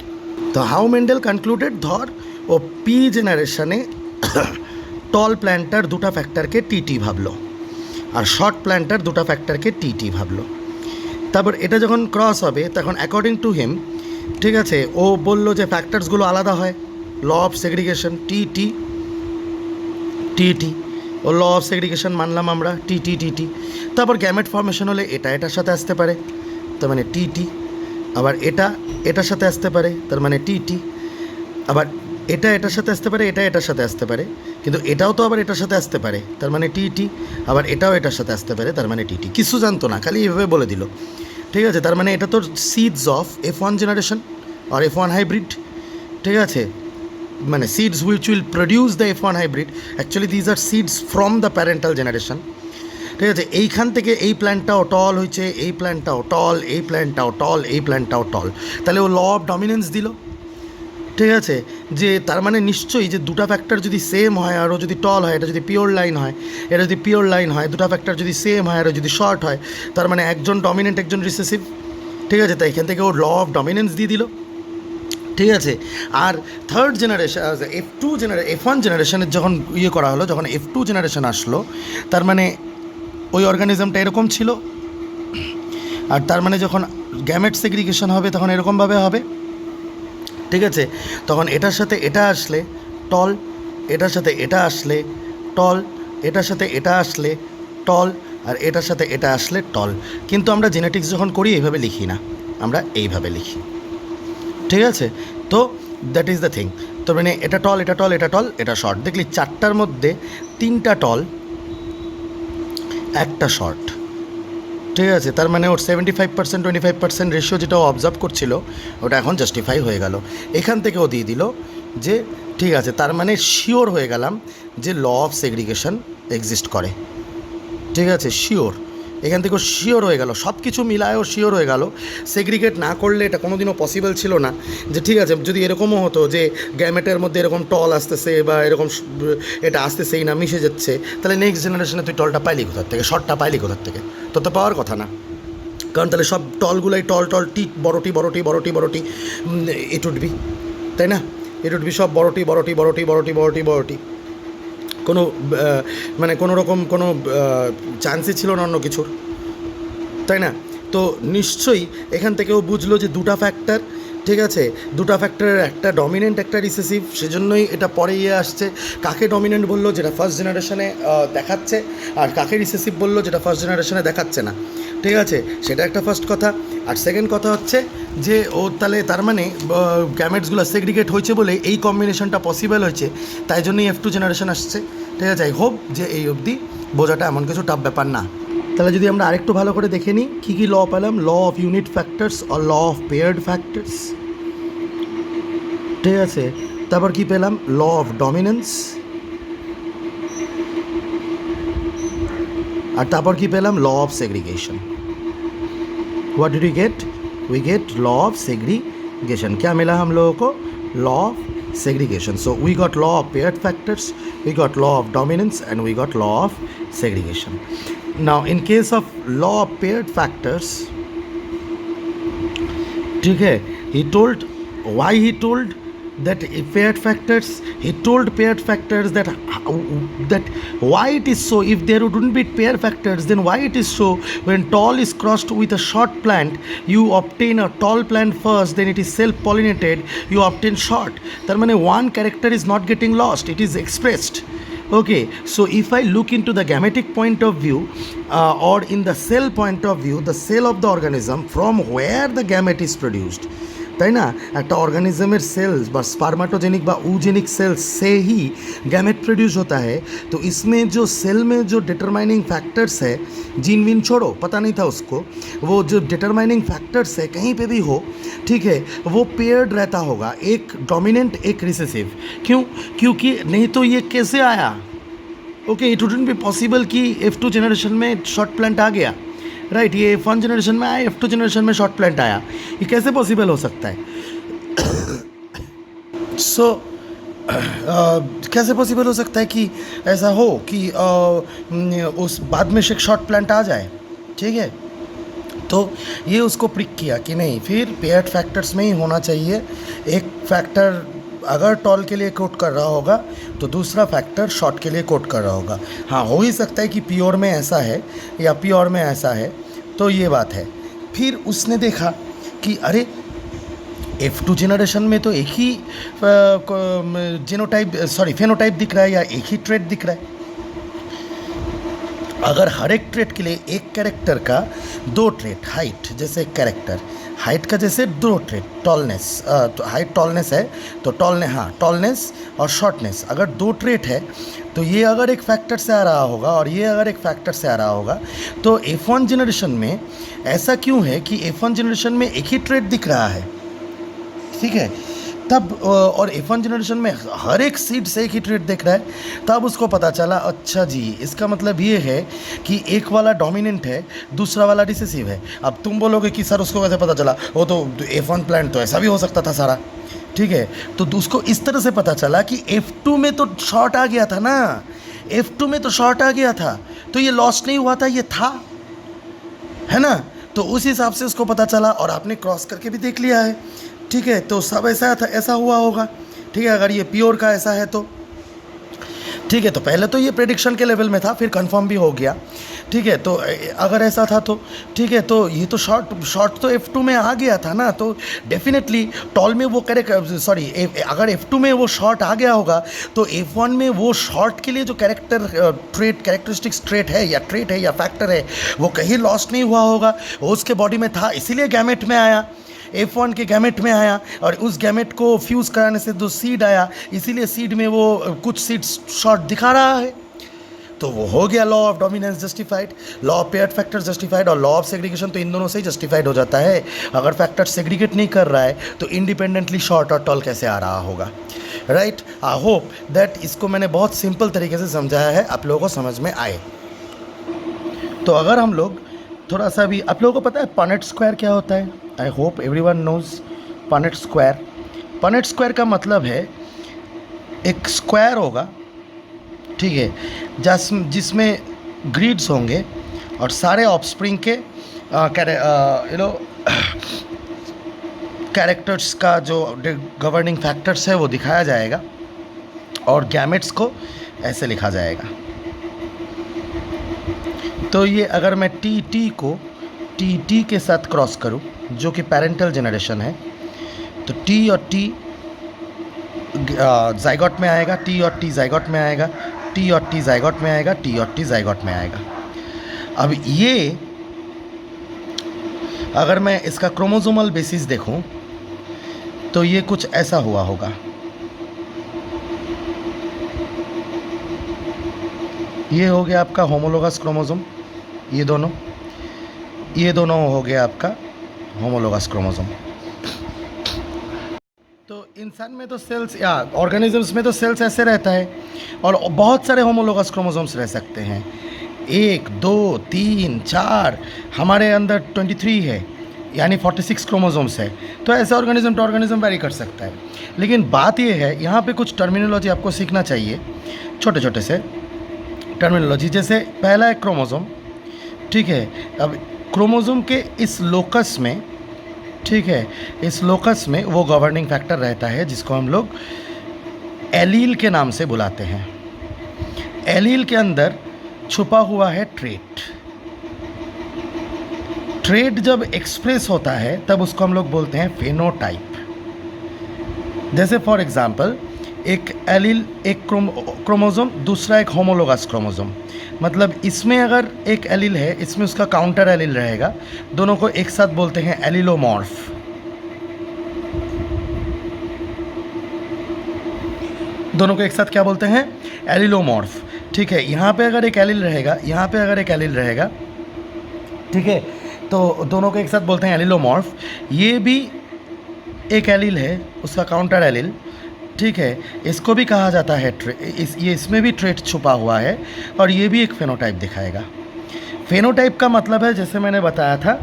তো how Mendel concluded, ধর O P জেনারেশনে টল planter দুটো ফ্যাক্টরকে টিটি ভাবলো, আর শর্ট প্ল্যান্টার দুটো ফ্যাক্টরকে টিটি ভাবলো। তারপর এটা যখন ক্রস হবে তখন অ্যাকর্ডিং টু হিম, ঠিক আছে, ও বলল যে ফ্যাক্টরসগুলো আলাদা হয়, ল অফ সেগ্রিগেশন, টি ও ল অফ সেগ্রিগেশন মানলাম আমরা, টি। তারপর গ্যামেট ফর্মেশন হলে এটা এটার সাথে আসতে পারে, তার মানে টি। আবার এটা এটার সাথে আসতে পারে, তার মানে টি। আবার এটা এটার সাথে আসতে পারে, এটা এটার সাথে আসতে পারে, কিন্তু এটাও তো আবার এটার সাথে আসতে পারে, তার মানে টি। আবার এটাও এটার সাথে আসতে পারে, তার মানে টি। কিছু জানতো না, খালি এভাবে বলে দিল, ঠিক আছে। তার মানে এটা তো সিডস অফ F1 জেনারেশন আর F1 হাইব্রিড, ঠিক আছে, মানে seeds which will produce the F1 hybrid, actually these are seeds from the parental generation, ঠিক আছে। এইখান থেকে এই প্ল্যান্টটাও টল হয়েছে, এই প্ল্যান্টটাও টল, এই প্ল্যান্টটাও টল, এই প্ল্যান্টটাও টল, তাহলে ও ল অফ ডমিনেন্স দিল, ঠিক আছে। যে তার মানে নিশ্চয়ই যে দুটো ফ্যাক্টর যদি সেম হয় আর ও যদি টল হয়, এটা যদি পিওর লাইন হয়, এটা যদি পিওর লাইন হয়, দুটো ফ্যাক্টর যদি সেম হয় আর ও যদি শর্ট হয়, তার মানে একজন ডমিনেন্ট একজন রিসেসিভ, ঠিক আছে। তাই এখান থেকে ও ল অফ ডমিনেন্স দিয়ে দিল, ঠিক আছে। আর থার্ড জেনারেশন F1 জেনারেশনের যখন করা হলো, যখন F2 জেনারেশন আসলো, তার মানে ওই অর্গানিজমটা এরকম ছিল, আর তার মানে যখন গ্যামেট সেগ্রিগেশন হবে তখন এরকমভাবে হবে, ঠিক আছে। তখন এটার সাথে এটা আসলে টল, এটার সাথে এটা আসলে টল, এটার সাথে এটা আসলে টল, আর এটার সাথে এটা আসলে টল। কিন্তু আমরা জেনেটিক্স যখন করি এইভাবে লিখি না, আমরা এইভাবে লিখি, ঠিক আছে। তো দ্যাট ইজ দ্য থিং। তো মানে এটা টল, এটা টল, এটা টল, এটা শর্ট। দেখলি চারটার মধ্যে তিনটা টল, একটা শর্ট, ঠিক আছে। তার মানে ওর 75% 25% রেশিও যেটা অবজার্ভ করছিল ওটা এখন জাস্টিফাই হয়ে গেল। এখান থেকে ও দিয়ে দিল যে ঠিক আছে, তার মানে শিওর হয়ে গেলাম যে ল অফ সেগ্রিগেশন এক্সিস্ট করে, ঠিক আছে, শিওর। এখান থেকে শিওর হয়ে গেল, সব কিছু মিলায়ও শিওর হয়ে গেল। সেগ্রিগেট না করলে এটা কোনো দিনও পসিবল ছিল না, যে ঠিক আছে যদি এরকমও হতো যে গ্যামেটের মধ্যে এরকম টল আসতেছে বা এরকম এটা আসতেছেই না, মিশে যাচ্ছে, তাহলে নেক্সট জেনারেশনে তুই টলটা পাইলি কোথার থেকে, শর্টটা পাইলি কোথার থেকে? তোর তো পাওয়ার কথা না, কারণ তাহলে সব টলগুলোই টল টল টি বড়টি বড়টি বড়টি বড়টি ইট উড বি, তাই না? ইট উড বি সব বড়টি বড়টি বড়টি বড়টি বড়টি বড়টি, কোনো মানে কোনো রকম কোনো চান্সই ছিল না অন্য কিছুর, তাই না? তো নিশ্চয়ই এখান থেকেও বুঝলো যে দুটা ফ্যাক্টর, ঠিক আছে, দুটা ফ্যাক্টরের একটা ডমিনেন্ট একটা রিসেসিভ, সেজন্যই এটা পরে আসছে। কাকে ডমিনেন্ট বললো যেটা ফার্স্ট জেনারেশনে দেখাচ্ছে, আর কাকে রিসেসিভ বললো যেটা ফার্স্ট জেনারেশনে দেখাচ্ছে না, ঠিক আছে? সেটা একটা ফার্স্ট কথা। আর সেকেন্ড কথা হচ্ছে যে ও তাহলে তার মানে গ্যামেটসগুলো সেগ্রিগেট হয়েছে বলে এই কম্বিনেশনটা পসিবল হয়েছে, তাই জন্যই F2 জেনারেশন আসছে, ঠিক আছে? আই হোপ যে এই অবধি বোঝাটা এমন কিছু টাফ ব্যাপার না। তাহলে যদি আমরা আরেকটু ভালো করে দেখে নিই কী কী ল পেলাম, ল অফ ইউনিট ফ্যাক্টরস আর ল অফ পেয়ার্ড ফ্যাক্টরস, ঠিক আছে? তারপর কি পেলাম, ল অফ ডমিনেন্স, আর তারপর কি পেলাম, law of segregation. What did we get law of segregation. क्या मिला हम लोगों को, law of segregation. So we got law of paired factors, we got law of dominance, and we got law of segregation. Now in case of law of paired factors, ठीक है, he told why he told that paired factors, he told paired factors that why it is so, if there wouldn't be pair factors then why it is so when tall is crossed with a short plant you obtain a tall plant first, then it is self pollinated, you obtain short. তার মানে one character is not getting lost, it is expressed. Okay, so if I look into the gametic point of view or in the cell point of view, the cell of the organism from where the gamete is produced, তাই না? একটা অর্গানিজমের sales বা स्पर्मेटोजेनिक বা ऊजेनिक sales से ही gamete produce होता है। तो इसमें जो सेल में जो डिटरमाइनिंग फैक्टर्स है, जीन वीन छोड़ो, पता नहीं था उसको, वो जो डिटरमाइनिंग फैक्टर्स है कहीं पे भी हो, ठीक है, वो पेयर्ड रहता होगा, एक डोमिनेंट एक रिसेसिव। क्यों? क्योंकि नहीं तो ये कैसे आया? Okay, it wouldn't be possible कि F2 जनरेशन में शॉर्ट प्लांट आ गया, राइट? ये F1 जनरेशन में आया, F2 जनरेशन में शॉर्ट प्लांट आया, ये कैसे पॉसिबल हो सकता है? सो कैसे पॉसिबल हो सकता है कि ऐसा हो कि उस बाद में शॉर्ट प्लांट आ जाए, ठीक है? तो ये उसको प्रिक किया कि नहीं, फिर पेयर्ड फैक्टर्स में ही होना चाहिए। एक फैक्टर अगर टॉल के लिए कोट कर रहा होगा तो दूसरा फैक्टर शॉर्ट के लिए कोट कर रहा होगा। हाँ, हो ही सकता है कि प्योर में ऐसा है या प्योर में ऐसा है, तो ये बात है। फिर उसने देखा कि अरे F2 जनरेशन में तो एक ही फेनोटाइप दिख रहा है या एक ही ट्रेट दिख रहा है। अगर हर एक ट्रेट के लिए एक कैरेक्टर का दो ट्रेट, हाइट जैसे एक कैरेक्टर, हाइट का जैसे दो ट्रेट, टॉलनेस, तो हाइट टॉलनेस है तो टॉलनेस और शॉर्टनेस, अगर दो ट्रेट है तो ये अगर एक फैक्टर से आ रहा होगा और ये अगर एक फैक्टर से आ रहा होगा, तो F1 जनरेशन में ऐसा क्यों है कि F1 जनरेशन में एक ही ट्रेट दिख रहा है, ठीक है? तब और F1 जनरेशन में हर एक सीड से एक ही ट्रेट देख रहा है, तब उसको पता चला अच्छा जी, इसका मतलब ये है कि एक वाला डोमिनेंट है, दूसरा वाला रिसेसिव है। अब तुम बोलोगे कि सर उसको कैसे पता चला, वो तो F1 प्लांट तो ऐसा भी हो सकता था सारा, ठीक है? तो उसको इस तरह से पता चला कि F2 में तो शॉर्ट आ गया था ना, F2 में तो शॉर्ट आ गया था, तो ये लॉस्ट नहीं हुआ था, ये था, है ना? तो उस हिसाब से उसको पता चला, और आपने क्रॉस करके भी देख लिया है, ठीक है? तो सब ऐसा था, ऐसा हुआ होगा, ठीक है? अगर ये प्योर का ऐसा है तो ठीक है, तो पहले तो ये प्रेडिक्शन के लेवल में था, फिर कंफर्म भी हो गया, ठीक है? तो अगर ऐसा था तो ठीक है, तो ये तो शॉर्ट तो F2 में आ गया था ना, तो डेफिनेटली टॉल में वो अगर F2 में वो शॉर्ट आ गया होगा तो F1 में वो शॉर्ट के लिए जो कैरेक्टरिस्टिक्स ट्रेट है या फैक्टर है वो कहीं लॉस्ट नहीं हुआ होगा, वो उसके बॉडी में था, इसीलिए गैमेट में आया, F1 के गैमेट में आया, और उस गैमेट को फ्यूज़ कराने से जो सीड आया, इसीलिए सीड में वो कुछ सीड शॉर्ट दिखा रहा है, तो वो हो गया law of dominance justified, law of paired factor justified, और लॉ ऑफ सेग्रीगेशन तो इन दोनों से ही जस्टिफाइड हो जाता है। अगर फैक्टर सेग्रीगेट नहीं कर रहा है तो इंडिपेंडेंटली शॉर्ट और टॉल कैसे आ रहा होगा, राइट? आई होप दैट इसको मैंने बहुत सिंपल तरीके से समझाया है, आप लोगों को समझ में आए। तो अगर हम लोग थोड़ा सा भी, आप लोगों को पता है पनेट स्क्वायर क्या होता है? I hope everyone knows Punnett square. Punnett square का मतलब है एक स्क्वायर होगा, ठीक है, जिसमें ग्रिड्स होंगे और सारे ऑफस्प्रिंग के कैरेक्टर्स का जो गवर्निंग फैक्टर्स है वो दिखाया जाएगा और गैमेट्स को ऐसे लिखा जाएगा। तो ये अगर मैं टी को टी के साथ क्रॉस करूं जो कि पेरेंटल जनरेशन है, तो टी और टी जाइगोट में आएगा, टी और टी जाइगोट में आएगा, टी और टी जाइगोट में आएगा, टी और टी जाइगोट में आएगा। अब ये अगर मैं इसका क्रोमोसोमल बेसिस देखूं तो ये कुछ ऐसा हुआ होगा। ये हो गया आपका होमोलोगस क्रोमोसोम, ये दोनों हो गया आपका होमोलोगस क्रोमोसोम। तो इंसान में तो सेल्स या ऑर्गेनिजम्स में तो सेल्स ऐसे रहता है और बहुत सारे होमोलोगस क्रोमोसोम्स रह सकते हैं, 1 2 3 4, हमारे अंदर 23 है, यानी 46 क्रोमोसोम्स है। तो ऐसे ऑर्गेनिज्म टू ऑर्गेनिज्म वेरी कर सकता है। लेकिन बात ये है, यहाँ पे कुछ टर्मिनोलॉजी आपको सीखना चाहिए, छोटे छोटे से टर्मिनोलॉजी। जैसे पहला है क्रोमोसोम, ठीक है। अब क्रोमोसोम के इस लोकस में, ठीक है, इस लोकस में वो गवर्निंग फैक्टर रहता है जिसको हम लोग एलील के नाम से बुलाते हैं। एलील के अंदर छुपा हुआ है ट्रेट। ट्रेट जब एक्सप्रेस होता है तब उसको हम लोग बोलते हैं फेनोटाइप। जैसे फॉर एग्जांपल एक एलील, एक क्रोमोसोम, दूसरा एक होमोलोगस क्रोमोसोम, मतलब इसमें अगर एक एलील है, इसमें उसका काउंटर एलील रहेगा, दोनों को एक साथ बोलते हैं एलिलोमॉर्फ। दोनों को एक साथ क्या बोलते हैं? एलिलोमॉर्फ, ठीक है। यहाँ पे अगर एक एलील रहेगा, यहाँ पे अगर एक एलील रहेगा, ठीक है, तो दोनों को एक साथ बोलते हैं एलिलोमॉर्फ। ये भी एक एलील है, उसका काउंटर एलील, ठीक है, इसको भी कहा जाता है इसमें भी ट्रेट छुपा हुआ है और ये भी एक फेनोटाइप दिखाएगा। फेनोटाइप का मतलब है, जैसे मैंने बताया था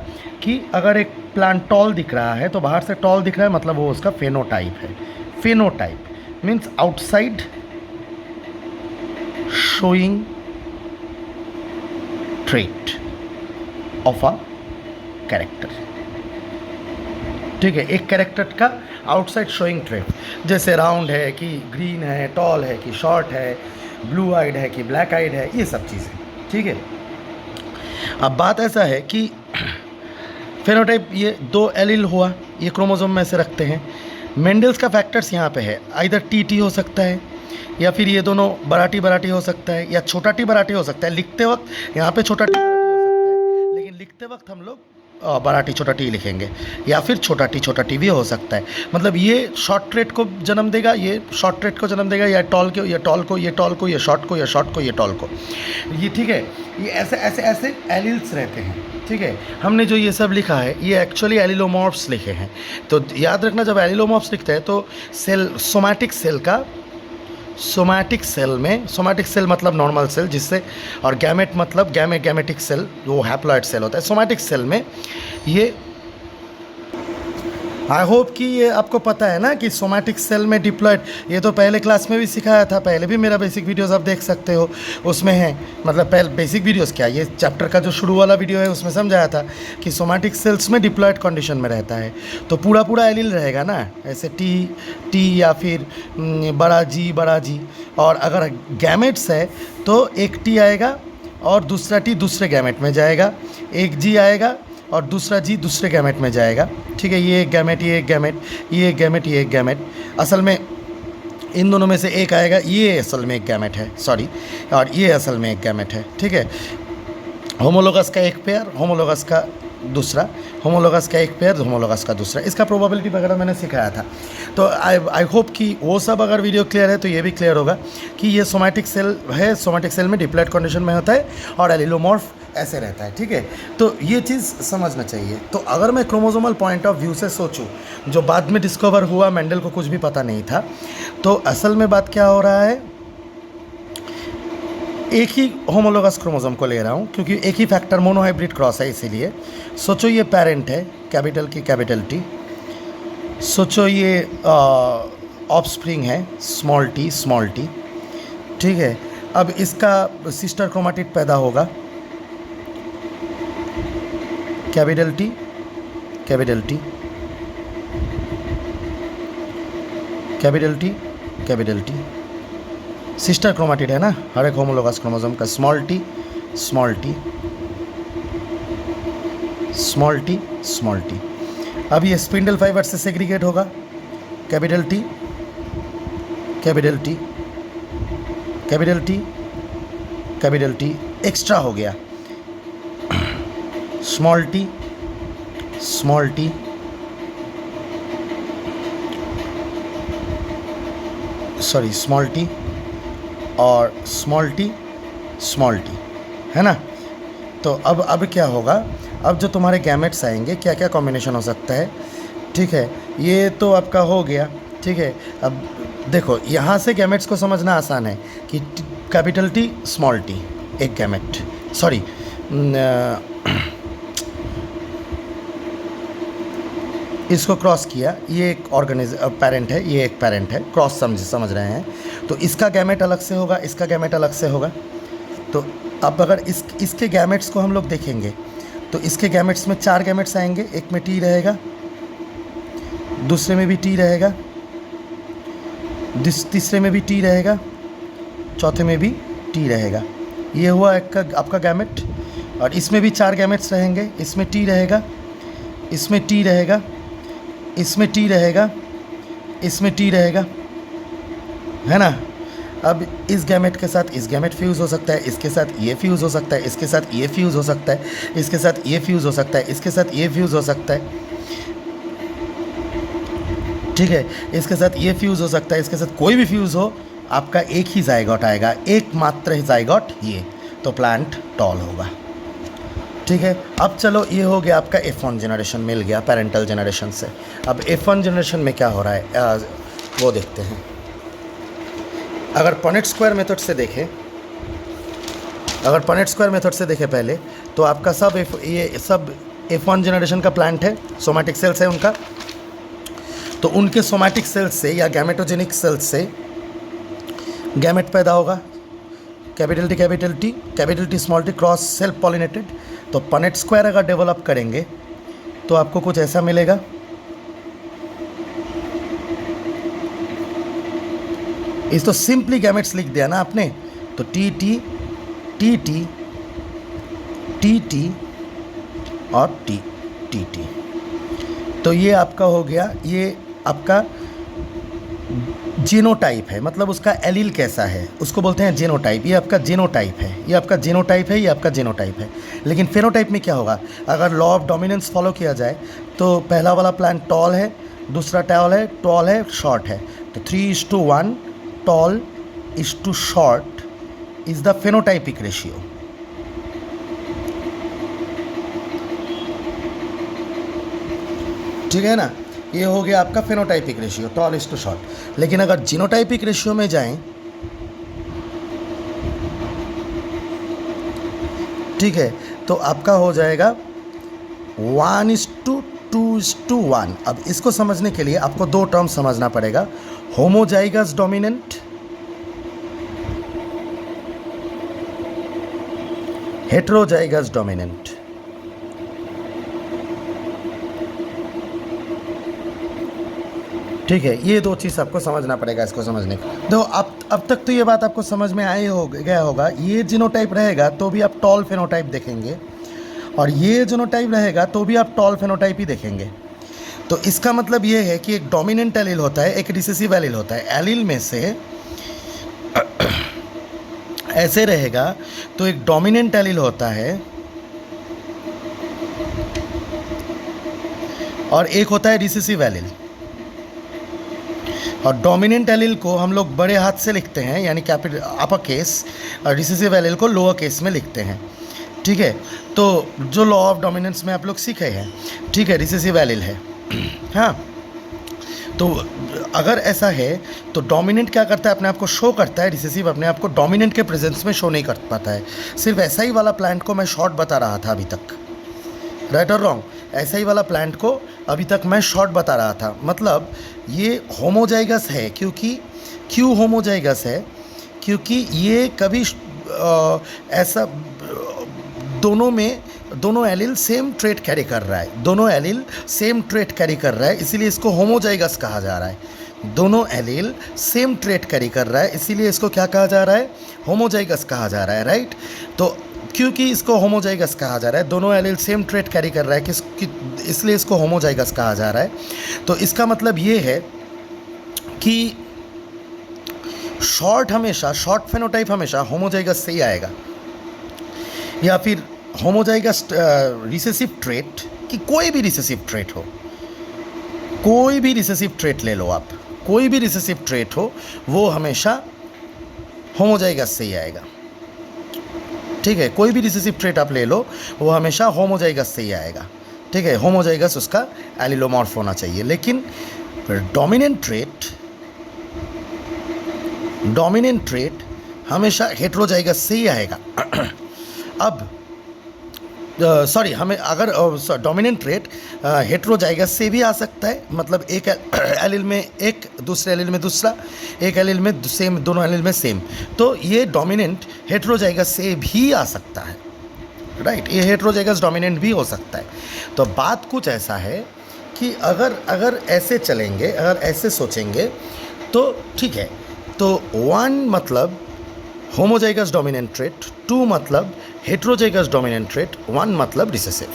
कि अगर एक प्लांट टॉल दिख रहा है तो बाहर से टॉल दिख रहा है, मतलब वो उसका फेनोटाइप है। Phenotype means outside showing trait of a character, ठीक है, एक कैरेक्टर का आउटसाइड शोइंग ट्रेट। जैसे राउंड है कि ग्रीन है, टॉल है कि शॉर्ट है, ब्लू आइड है कि ब्लैक आइड है, ये सब चीज़ें, ठीक है। अब बात ऐसा है कि फेनोटाइप ये 2 एलील हुआ, ये क्रोमोसोम में से रखते हैं। मेंडल्स का फैक्टर्स यहाँ पे है, आइदर टी हो सकता है या फिर ये दोनों बराटी हो सकता है या छोटा टी बराटी हो सकता है। लिखते वक्त यहाँ पे छोटा टी बराटी हो सकता है, लेकिन लिखते वक्त हम लोग बड़ा टी छोटा टी लिखेंगे, या फिर छोटा टी भी हो सकता है। मतलब ये शॉर्ट ट्रेट को जन्म देगा, ये शॉर्ट ट्रेट को जन्म देगा, या टॉल को, ये टॉल को, ये टॉल को, ये शॉर्ट को, या शॉर्ट को, ये टॉल को, ये, ठीक है। ये ऐसे ऐसे ऐसे एलील्स रहते हैं, ठीक है। हमने जो ये सब लिखा है ये एक्चुअली एलिलोमॉर्फ्स लिखे हैं। तो याद रखना, जब एलिलोमॉर्फ्स लिखते हैं तो सेल, सोमैटिक सेल का, सोमैटिक सेल में, सोमैटिक सेल मतलब नॉर्मल सेल जिससे, और गैमेट मतलब गैमेटिक सेल, वो हैप्लॉइड सेल होता है। सोमैटिक सेल में ये, आई होप कि ये आपको पता है ना कि सोमैटिक सेल में डिप्लॉयड, ये तो पहले क्लास में भी सिखाया था, पहले भी मेरा बेसिक वीडियोस आप देख सकते हो, उसमें है, मतलब पहले बेसिक वीडियोस क्या, ये चैप्टर का जो शुरू वाला वीडियो है उसमें समझाया था कि सोमैटिक सेल्स में डिप्लॉयड कंडीशन में रहता है तो पूरा एलील रहेगा ना, ऐसे टी या फिर बड़ा जी। और अगर गैमेट्स है तो एक टी आएगा और दूसरा टी दूसरे गैमेट में जाएगा, एक जी आएगा और दूसरा जी दूसरे गैमेट में जाएगा, ठीक है। ये एक गैमेट, ये एक गैमेट, ये एक गैमेट, ये एक गैमेट, असल में इन दोनों में से एक आएगा, ये असल में एक गैमेट है, सॉरी, और ये असल में एक गैमेट है, ठीक है। होमोलोगस का एक पेयर, होमोलोगस का दूसरा, होमोलोगस का एक पेयर, होमोलोगस का दूसरा, इसका प्रोबेबिलिटी वगैरह मैंने सिखाया था। तो आई होप कि वो सब अगर वीडियो क्लियर है तो ये भी क्लियर होगा कि ये सोमैटिक सेल है, सोमैटिक सेल में डिप्लॉयड कंडीशन में होता है और एलिलोमॉर्फ ऐसे रहता है, ठीक है। तो ये चीज़ समझना चाहिए। तो अगर मैं क्रोमोसोमल पॉइंट ऑफ व्यू से सोचूं, जो बाद में डिस्कवर हुआ, मेंडल को कुछ भी पता नहीं था, तो असल में बात क्या हो रहा है, एक ही होमोलोगस क्रोमोसोम को ले रहा हूँ क्योंकि एक ही फैक्टर, मोनोहाइब्रिड क्रॉस है, इसीलिए। सोचो ये पेरेंट है, कैपिटल की कैपिटल टी, सोचो ये ऑफस्प्रिंग है, स्मॉल टी, ठीक है। अब इसका सिस्टर क्रोमाटिड पैदा होगा, capital T, capital T, capital T, capital T. Sister chromatid है ना हर एक होमोलोगस क्रोमोसोम का। Small T, small T, small T, small T. अब ये स्पिंडल फाइबर से सेग्रीगेट होगा। Capital T, capital T, capital T, capital T, extra हो गया। Small T, small T, sorry small T और स्मॉल टी, स्मॉल टी, है ना। तो अब क्या होगा, अब जो तुम्हारे गैमेट्स आएंगे क्या क्या कॉम्बिनेशन हो सकता है, ठीक है। ये तो आपका हो गया, ठीक है। अब देखो यहाँ से गैमेट्स को समझना आसान है कि कैपिटल टी स्मॉल टी एक गैमेट, सॉरी इसको क्रॉस किया, ये एक पेरेंट है, ये एक पेरेंट है, क्रॉस समझ रहे हैं। तो इसका गैमेट अलग से होगा, इसका गैमेट अलग से होगा। तो अब अगर इसके गैमेट्स को हम लोग देखेंगे तो इसके गैमेट्स में 4 गैमेट्स आएंगे। एक में टी रहेगा, दूसरे में भी टी रहेगा, तीसरे में भी टी रहेगा, चौथे में भी टी रहेगा। ये हुआ आपका गैमेट। और इसमें भी 4 गैमेट्स रहेंगे। इसमें टी रहेगा, इसमें टी रहेगा, इसमें टी रहेगा, इसमें टी रहेगा, है ना। अब इस गैमेट के साथ इस गैमेट फ्यूज़ हो सकता है, इसके साथ ये फ्यूज़ हो सकता है, इसके साथ ये फ्यूज़ हो सकता है, इसके साथ ये फ्यूज़ हो सकता है, इसके साथ ये फ्यूज़ हो सकता है, ठीक है। इसके साथ ये फ्यूज़ हो सकता है, इसके साथ कोई भी फ्यूज़ हो, आपका एक ही जाइगोट आएगा, एकमात्र जाइगोट ये, तो प्लांट टॉल होगा, ठीक है। अब चलो ये हो गया आपका F1 जनरेशन मिल गया पेरेंटल जनरेशन से। अब F1 जनरेशन में क्या हो रहा है वो देखते हैं। अगर पनेट स्क्वायर मेथड से देखें, अगर पनेट स्क्वायर मेथड से देखें पहले, तो आपका ये सब F1 जनरेशन का प्लांट है, सोमैटिक सेल्स है उनका। तो उनके सोमैटिक सेल्स से या गैमेटोजेनिक सेल्स से गैमेट पैदा होगा। Capital T small T, cross self pollinated. तो पनेट स्क्वायर अगर डेवलप करेंगे तो आपको कुछ ऐसा मिलेगा। इस तो सिंपली गैमेट्स लिख दिया ना आपने। तो T T T T T T और टी टी टी। तो ये आपका हो गया, ये आपका जीनोटाइप है, मतलब उसका एलील कैसा है उसको बोलते हैं जीनोटाइप। ये आपका जीनोटाइप है, ये आपका जीनोटाइप है, ये आपका जीनोटाइप है। लेकिन फेनोटाइप में क्या होगा, अगर लॉ ऑफ डोमिनेंस फॉलो किया जाए तो पहला वाला प्लांट टॉल है, दूसरा टॉल है शॉर्ट है। तो 3:1 tall to short is the phenotypic ratio. ठीक है ना, ये हो गया आपका phenotypic ratio, tall is to short. लेकिन अगर जीनोटाइपिक रेशियो में जाएं, ठीक है, तो आपका हो जाएगा 1:2:1। अब इसको समझने के लिए आपको 2 टर्म समझना पड़ेगा, होमोजाइगस डोमिनेंट, हेट्रोजाइगस डोमिनेंट। ठीक है, ये 2 चीज़ आपको समझना पड़ेगा इसको समझने का। देखो अब तक तो ये बात आपको समझ में गया होगा। ये जीनोटाइप रहेगा तो भी आप टॉल फेनोटाइप देखेंगे, और ये जीनोटाइप रहेगा तो भी आप टॉल फेनोटाइप ही देखेंगे। तो इसका मतलब ये है कि एक डोमिनेंट एलील होता है, एक रिसेसिव एलील होता है। एलील में से ऐसे रहेगा तो एक डोमिनेंट एलील होता है और एक होता है रिसेसिव एलील। और डोमिनेंट एलील को हम लोग बड़े हाथ से लिखते हैं, यानी कैपिटल अपर केस, और रिसेसिव एलील को लोअर केस में लिखते हैं। ठीक है, तो जो लॉ ऑफ डोमिनेंस में आप लोग सीखे हैं, ठीक है, रिसेसिव एलील है। हाँ, तो अगर ऐसा है तो डोमिनेंट क्या करता है, अपने आप को शो करता है, रिसेसिव अपने आप को डोमिनेंट के प्रेजेंस में शो नहीं कर पाता है। सिर्फ ऐसा ही वाला प्लांट को मैं शॉर्ट बता रहा था अभी तक, राइट और रॉन्ग, ऐसा ही वाला प्लांट को अभी तक मैं शॉर्ट बता रहा था। मतलब ये होमोजाइगस है, क्यों होमोजाइगस है, क्योंकि ये कभी ऐसा दोनों एलिल सेम ट्रेट कैरी कर रहा है, दोनों एलिल सेम ट्रेट कैरी कर रहा है, इसीलिए इसको होमोजाइगस कहा जा रहा है। दोनों एलिल सेम ट्रेट कैरी कर रहा है, इसीलिए इसको क्या कहा जा रहा है, होमोजाइगस कहा जा रहा है, राइट। तो क्योंकि इसको होमोजाइगस कहा जा रहा है, दोनों एलिल सेम ट्रेट कैरी कर रहा है इसलिए इसको होमोजाइगस कहा जा रहा है। तो इसका मतलब ये है कि शॉर्ट फेनोटाइप हमेशा होमोजाइगस से ही आएगा, या फिर होमोजाइगस रिसेसिव ट्रेट, कि कोई भी रिसेसिव ट्रेट हो, कोई भी रिसेसिव ट्रेट ले लो आप, कोई भी रिसेसिव ट्रेट हो वो हमेशा होमोजाइगस से ही आएगा, ठीक है। कोई भी रिसेसिव ट्रेट आप ले लो वो हमेशा होमोजाइगस से ही आएगा, ठीक है। होमोजाइगस उसका एलिलोमॉर्फ होना चाहिए। लेकिन डोमिनेंट ट्रेट हमेशा हेट्रोजाइगस से ही आएगा। अब सॉरी, हमें अगर डोमिनेंट ट्रेट हेट्रोजाइगस से भी आ सकता है, मतलब एक एलिल में एक, दूसरे एलिल में दूसरा, एक एलिल में सेम, दोनों एलिल में सेम, तो ये डोमिनेंट हेट्रोजाइगस से भी आ सकता है, राइट। ये हेट्रोजाइगस डोमिनेंट भी हो सकता है। तो बात कुछ ऐसा है कि अगर ऐसे चलेंगे, अगर ऐसे सोचेंगे तो ठीक है। तो 1 मतलब होमोजाइगस डोमिनेंट ट्रेट, 2 मतलब हेट्रोजाइगस डोमिनेंट ट्रेट, 1 मतलब रिसेसिव,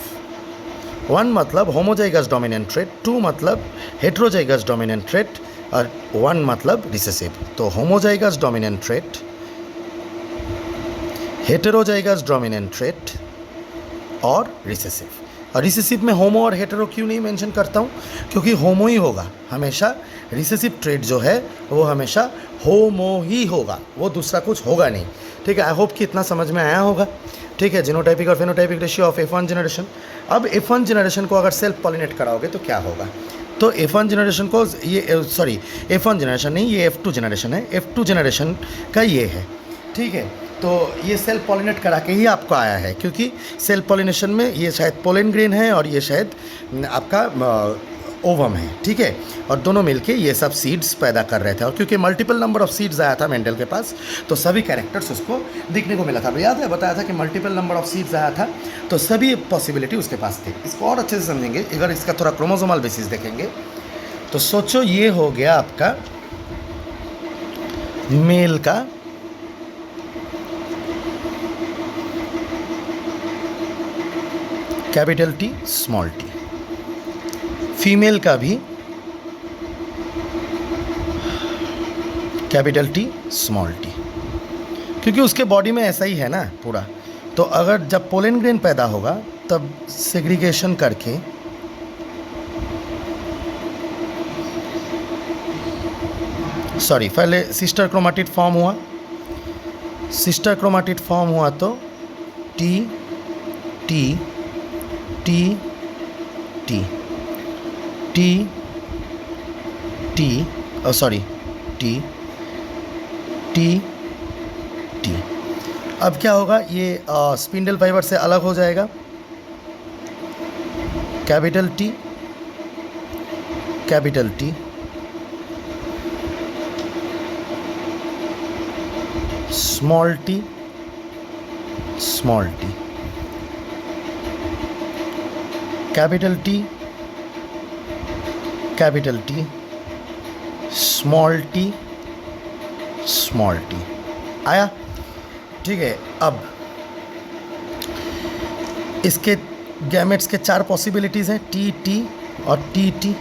1 मतलब होमोजाइगस डोमिनेंट ट्रेट, 2 मतलब हेट्रोजाइगस डोमिनेंट ट्रेट और 1 मतलब रिसेसिव। तो homozygous dominant trait, heterozygous dominant trait और रिसेसिव। और रिसेसिव में होमो और हेटेरो क्यों नहीं मेंशन करता हूँ, क्योंकि होमो ही होगा हमेशा। रिसेसिव ट्रेट जो है वो हमेशा होमो ही होगा, वो दूसरा कुछ होगा नहीं, ठीक है। आई होप कि इतना समझ में आया होगा, ठीक है। जीनोटाइपिक और phenotypic ratio of F1 generation. अब F1 जनरेशन को अगर सेल्फ पॉलिनेट कराओगे तो क्या होगा, तो F1 जनरेशन को ये F1 जनरेशन नहीं, ये F2 जनरेशन है, F2 जनरेशन का ये है, ठीक है। तो ये सेल्फ पॉलिनेट करा के ही आपको आया है, क्योंकि सेल्फ पॉलिनेशन में ये शायद पोलन ग्रेन है और ये शायद आपका ओवम है, ठीक है। और दोनों मिलके ये सब सीड्स पैदा कर रहे थे, और क्योंकि मल्टीपल नंबर ऑफ सीड्स आया था मेंडल के पास, तो सभी कैरेक्टर्स उसको दिखने को मिला था। याद है, बताया था कि मल्टीपल नंबर ऑफ सीड्स आया था, तो सभी पॉसिबिलिटी उसके पास थी। इसको और अच्छे से समझेंगे अगर इसका थोड़ा क्रोमोसोमल बेसिस देखेंगे। तो सोचो ये हो गया आपका मेल का capital T small T, female का भी कैपिटल टी स्मॉल टी, क्योंकि उसके बॉडी में ऐसा ही है ना पूरा। तो अगर जब पोलन ग्रेन पैदा होगा तब सेग्रीगेशन करके पहले सिस्टर क्रोमाटिड फॉर्म हुआ, सिस्टर क्रोमाटिड फॉर्म हुआ तो T T T T T T T T T. अब क्या होगा, ये स्पिंडल फाइबर से अलग हो जाएगा, capital T small T capital T small T आया, ठीक है। अब इसके गैमेट्स के 4 पॉसिबिलिटीज़ हैं, टी टी और टी टी।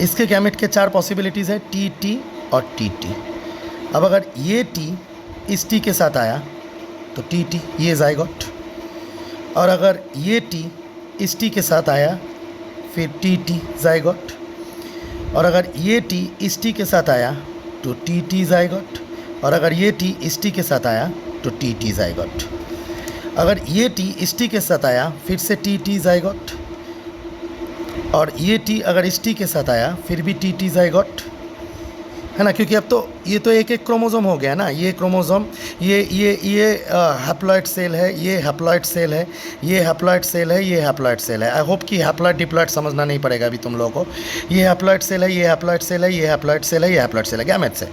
इसके गैमेट के 4 पॉसिबिलिटीज़ हैं, टी टी और टी टी। अब अगर ये टी इस टी के साथ आया तो टी टी, ये ज़ाइगोट। और अगर ये टी इस टी के साथ आया फिर टी टी ज़ाइगोट। और अगर ये टी इस टी के साथ आया तो टी टी ज़ाइगोट। और अगर ये टी इस टी के साथ आया तो टी टी ज़ाइगोट। अगर ये टी इस टी के साथ आया फिर से टी टी ज़ाइगोट। और ये टी अगर इस टी के साथ आया फिर भी टी टी ज़ाइगोट। है ना, क्योंकि अब तो ये तो एक एक क्रोमोसोम हो गया ना, ये क्रोमोसोम, ये हैप्लॉइड सेल है, ये हैप्लॉइड सेल है, ये हैप्लॉइड सेल है, ये हैप्लॉइड सेल है। आई होप कि हैप्लॉइड डिप्लॉइड समझना नहीं पड़ेगा अभी तुम लोगों को। ये हैप्लॉइड सेल है, ये हैप्लॉइड सेल है, ये हैप्लॉइड सेल है, ये हैप्लॉइड सेल है, गैमेट्स है।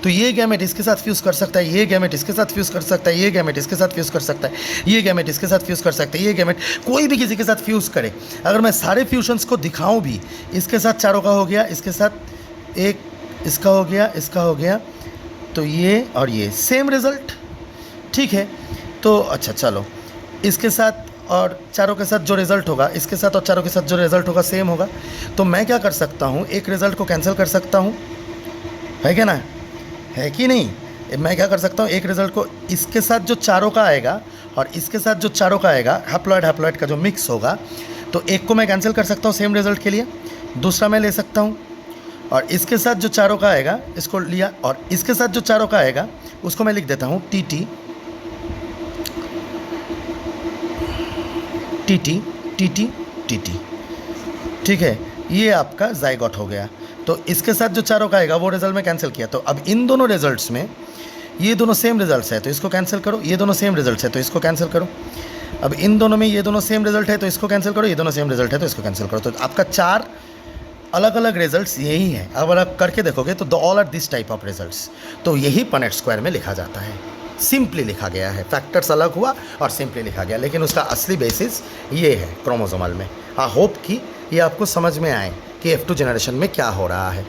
तो ये गैमेट इसके साथ फ्यूज़ कर सकता है, ये गैमेट इसके साथ फ्यूज़ कर सकता है, ये गैमेट इसके साथ फ्यूज़ कर सकता है, ये गैमेट इसके साथ फ्यूज़ कर सकता है, ये गैमेट कोई भी किसी के साथ फ्यूज़ करे। अगर मैं सारे फ्यूजन्स को दिखाऊँ भी, इसके साथ चारों का हो गया, इसके साथ एक इसका हो गया, इसका हो गया, तो ये और ये सेम रिज़ल्ट, ठीक है। तो अच्छा चलो, इसके साथ और चारों के साथ जो रिज़ल्ट होगा, इसके साथ और चारों के साथ जो रिज़ल्ट होगा सेम होगा। तो मैं क्या कर सकता हूँ, एक रिज़ल्ट को कैंसिल कर सकता हूँ, है क्या ना, है कि नहीं। मैं क्या कर सकता हूँ, एक रिज़ल्ट को इसके साथ जो चारों का आएगा और इसके साथ जो चारों का आएगा, हैप्लॉइड हैप्लॉइड का जो मिक्स होगा, तो एक को मैं कैंसिल कर सकता हूँ सेम रिज़ल्ट के लिए, दूसरा मैं ले सकता हूँ, और इसके साथ जो चारों का आएगा इसको लिया, और इसके साथ जो चारों का आएगा उसको मैं लिख देता हूँ T T T T T T T T, ठीक है। ये आपका जाइगोट हो गया। तो इसके साथ जो चारों का आएगा वो रिजल्ट में कैंसिल किया। तो अब इन दोनों रिजल्ट्स में ये दोनों सेम रिजल्ट्स है तो इसको कैंसिल करो, ये दोनों सेम रिजल्ट्स है तो इसको कैंसिल करो। अब इन दोनों में ये दोनों सेम रिजल्ट है तो इसको कैंसिल करो, ये दोनों सेम रिजल्ट है तो इसको कैंसिल करो। तो आपका 4 अलग अलग रिजल्ट्स यही है। अगर आप करके देखोगे तो the all are this type of results. तो यही पनेट स्क्वायर में लिखा जाता है, सिंपली लिखा गया है। फैक्टर्स अलग हुआ और सिंपली लिखा गया, लेकिन उसका असली बेसिस ये है क्रोमोसोमल में। आई होप कि ये आपको समझ में आए कि F2 जनरेशन में क्या हो रहा है।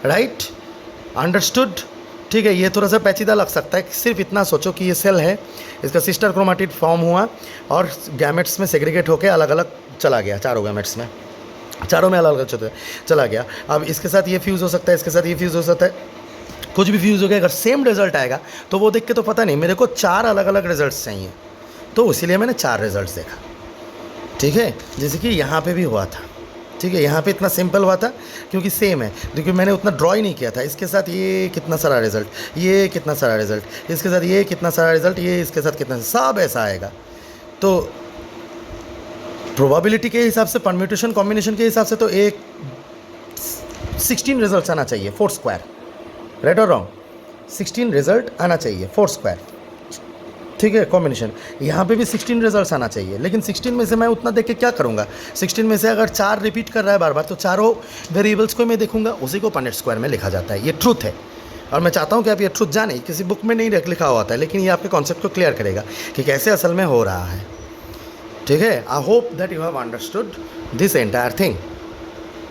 राइट, अंडरस्टूड, ठीक है। ये थोड़ा सा पेचीदा लग सकता है, सिर्फ इतना सोचो कि ये सेल है, इसका सिस्टर क्रोमाटिड फॉर्म हुआ और गैमेट्स में सेग्रीगेट होकर अलग अलग चला गया, चारों गैमेट्स में, चारों में अलग अलग चला गया। अब इसके साथ ये फ्यूज़ हो सकता है, इसके साथ ये फ्यूज़ हो सकता है, कुछ भी फ्यूज़ हो गया। अगर सेम रिजल्ट आएगा तो वो देख के तो पता नहीं, मेरे को 4 अलग अलग रिजल्ट्स चाहिए, तो इसीलिए मैंने 4 रिजल्ट्स देखा, ठीक है। जैसे कि यहाँ पे भी हुआ था, ठीक है, यहाँ पे इतना सिंपल हुआ था क्योंकि सेम है, क्योंकि मैंने उतना ड्रॉ ही नहीं किया था। इसके साथ ये कितना सारा रिजल्ट, ये कितना सारा रिजल्ट, इसके साथ ये कितना सारा रिजल्ट, ये इसके साथ कितना, सब ऐसा आएगा। तो प्रोबेबिलिटी के हिसाब से, परम्यूटेशन कॉम्बिनेशन के हिसाब से तो एक 16 रिजल्ट आना चाहिए, 4 स्क्वायर, राइट और रॉन्ग, 16 रिजल्ट आना चाहिए 4 स्क्वायर, ठीक है, कॉम्बिनेशन। यहाँ पे भी 16 रिजल्ट्स आना चाहिए, लेकिन 16 में से मैं उतना देख के क्या करूँगा। 16 में से अगर 4 रिपीट कर रहा है बार बार, तो चारों वेरिएबल्स को मैं देखूंगा, उसी को पनेट स्क्वायर में लिखा जाता है। ये ट्रूथ है और मैं चाहता हूँ कि आप ये ट्रूथ जाने, किसी बुक में नहीं लिखा हुआ था, लेकिन ये आपके कॉन्सेप्ट को क्लियर करेगा कि कैसे असल में हो रहा है, ठीक है। I hope that you have understood this entire thing.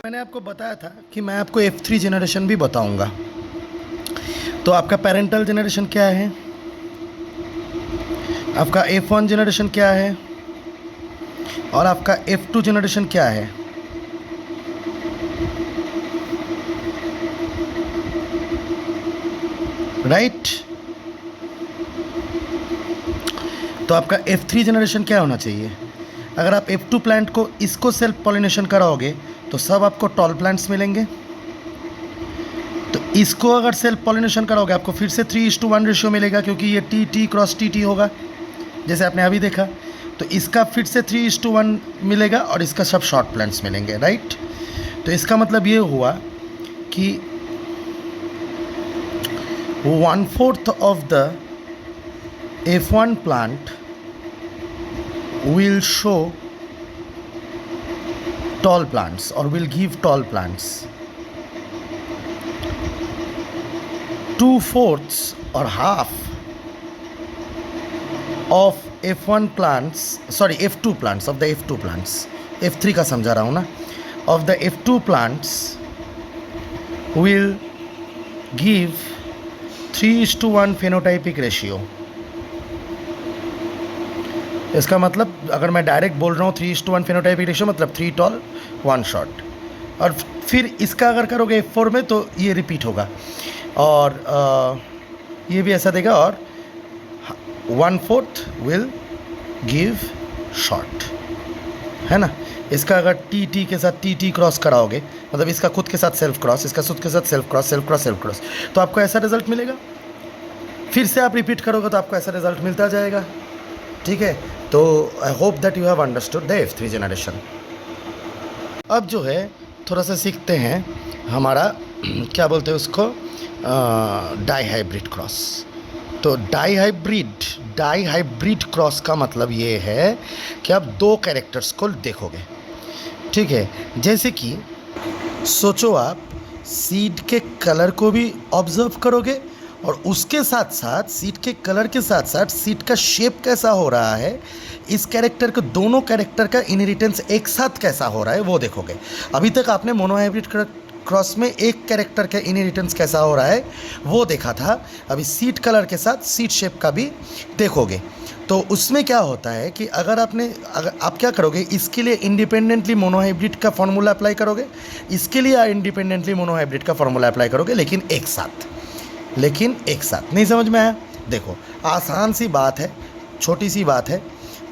मैंने आपको बताया था कि मैं आपको F3 जनरेशन भी बताऊंगा। तो आपका पेरेंटल जनरेशन क्या है, आपका F1 जनरेशन क्या है और आपका F2 जनरेशन क्या है। राइट, तो आपका F3 जनरेशन क्या होना चाहिए। अगर आप F2 प्लांट को इसको सेल्फ पॉलिनेशन कराओगे तो सब आपको टॉल प्लांट्स मिलेंगे। तो इसको अगर सेल्फ पॉलिनेशन कराओगे आपको फिर से 3:1 रेशियो मिलेगा, क्योंकि ये T क्रॉस T होगा, जैसे आपने अभी देखा। तो इसका फिर से 3:1 मिलेगा और इसका सब शॉर्ट प्लांट्स मिलेंगे, राइट। तो इसका मतलब ये हुआ कि 1/4 of the F1 plant will show tall plants or will give tall plants. 2/4 or half of F1 plants, sorry F2 plants, of the F2 plants, F3 का समझा रहा हूँ ना, of the F2 plants will give 3:1 phenotypic ratio. इसका मतलब अगर मैं direct बोल रहा हूँ 3:1 फेनोटाइपिक रेशियो, मतलब 3 टॉल 1 शॉर्ट। और फिर इसका अगर करोगे F4 में तो ये रिपीट होगा और ये भी ऐसा देगा, और 1/4 विल गिव शॉर्ट, है ना। इसका अगर टी के साथ टी क्रॉस कराओगे, मतलब इसका खुद के साथ सेल्फ क्रॉस, इसका खुद के साथ self cross, self cross, self cross, तो आपको ऐसा रिजल्ट मिलेगा। फिर से आप रिपीट करोगे तो आपको ऐसा रिजल्ट मिलता जाएगा, ठीक है। तो I hope that you have understood the F3 generation. अब जो है थोड़ा सा सीखते हैं हमारा क्या बोलते हैं उसको, डाई हाइब्रिड क्रॉस। तो डाई हाइब्रिड क्रॉस का मतलब ये है कि आप दो कैरेक्टर्स को देखोगे, ठीक है। जैसे कि सोचो आप सीड के कलर को भी ऑब्जर्व करोगे और उसके साथ साथ सीड के कलर के साथ साथ सीड का शेप कैसा हो रहा है, इस कैरेक्टर को, दोनों कैरेक्टर का इनहेरिटेंस एक साथ कैसा हो रहा है वो देखोगे। अभी तक आपने मोनोहाइब्रिड क्रॉस में एक कैरेक्टर का इनहेरिटेंस कैसा हो रहा है वो देखा था, अभी सीड कलर के साथ सीड शेप का भी देखोगे। तो उसमें क्या होता है कि अगर आप क्या करोगे, इसके लिए इंडिपेंडेंटली मोनोहाइब्रिड का फॉर्मूला अप्लाई करोगे, इसके लिए इंडिपेंडेंटली मोनोहाइब्रिड का फॉर्मूला अप्लाई करोगे, लेकिन एक साथ नहीं समझ में आया? देखो आसान सी बात है, छोटी सी बात है।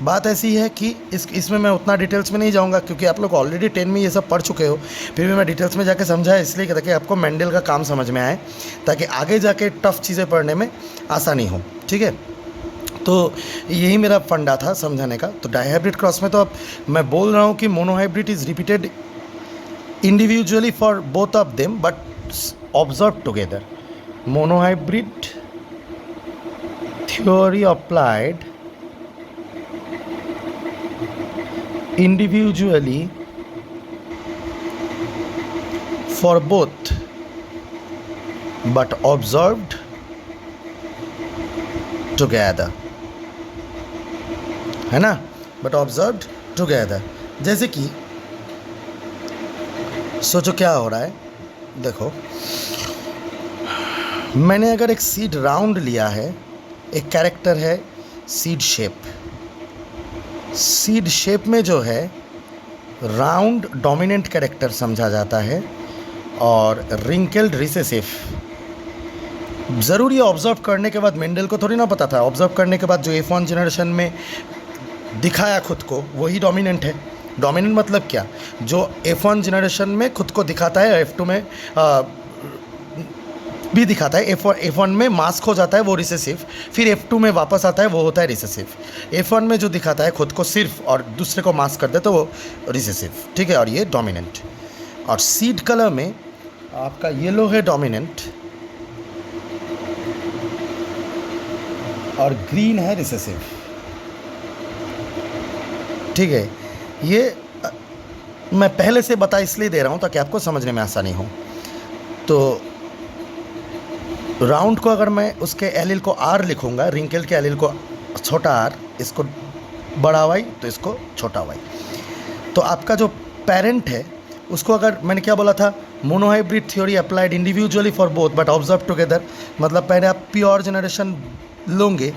बात ऐसी है कि इसमें मैं उतना डिटेल्स में नहीं जाऊंगा क्योंकि आप लोग ऑलरेडी 10 में ये सब पढ़ चुके हो, फिर भी मैं डिटेल्स में जाके समझाया इसलिए ताकि आपको मेंडल का काम समझ में आए, ताकि आगे जाके टफ चीज़ें पढ़ने में आसानी हो, ठीक है। तो यही मेरा फंडा था समझाने का। तो डाईहाइब्रिड क्रॉस में तो अब मैं बोल रहा हूँ कि monohybrid is repeated individually for both of them but observe together. Monohybrid theory applied individually for both but observed together, है ना, but observed together। जैसे कि सोचो क्या हो रहा है, देखो मैंने अगर एक सीड राउंड लिया है, एक कैरेक्टर है सीड शेप में जो है राउंड डोमिनेंट कैरेक्टर समझा जाता है और रिंकल्ड रिसेसिव। ज़रूर ये ऑब्जर्व करने के बाद, मेंडल को थोड़ी ना पता था, ऑब्जर्व करने के बाद जो F1 जनरेशन में दिखाया खुद को वही डोमिनेंट है। डोमिनेंट मतलब क्या, जो F1 जनरेशन में खुद को दिखाता है F2 में भी दिखाता है। F1 में मास्क हो जाता है वो रिसेसिव, फिर F2 में वापस आता है वो होता है रिसेसिव। F1 में जो दिखाता है खुद को सिर्फ और दूसरे को मास्क कर दे तो वो रिसेसिव, ठीक है, और ये डोमिनेंट। और सीड कलर में आपका येलो है डोमिनेंट और ग्रीन है रिसेसिव, ठीक है। ये मैं पहले से बता इसलिए दे रहा हूँ ताकि आपको समझने में आसानी हो। तो राउंड को अगर मैं उसके एलिल को R लिखूँगा, रिंकल के एलिल को छोटा r, इसको बड़ा y तो इसको छोटा y। तो आपका जो पेरेंट है उसको अगर मैंने क्या बोला था, monohybrid theory applied individually for both but observe together, मतलब पहले आप प्योर जनरेशन लोगे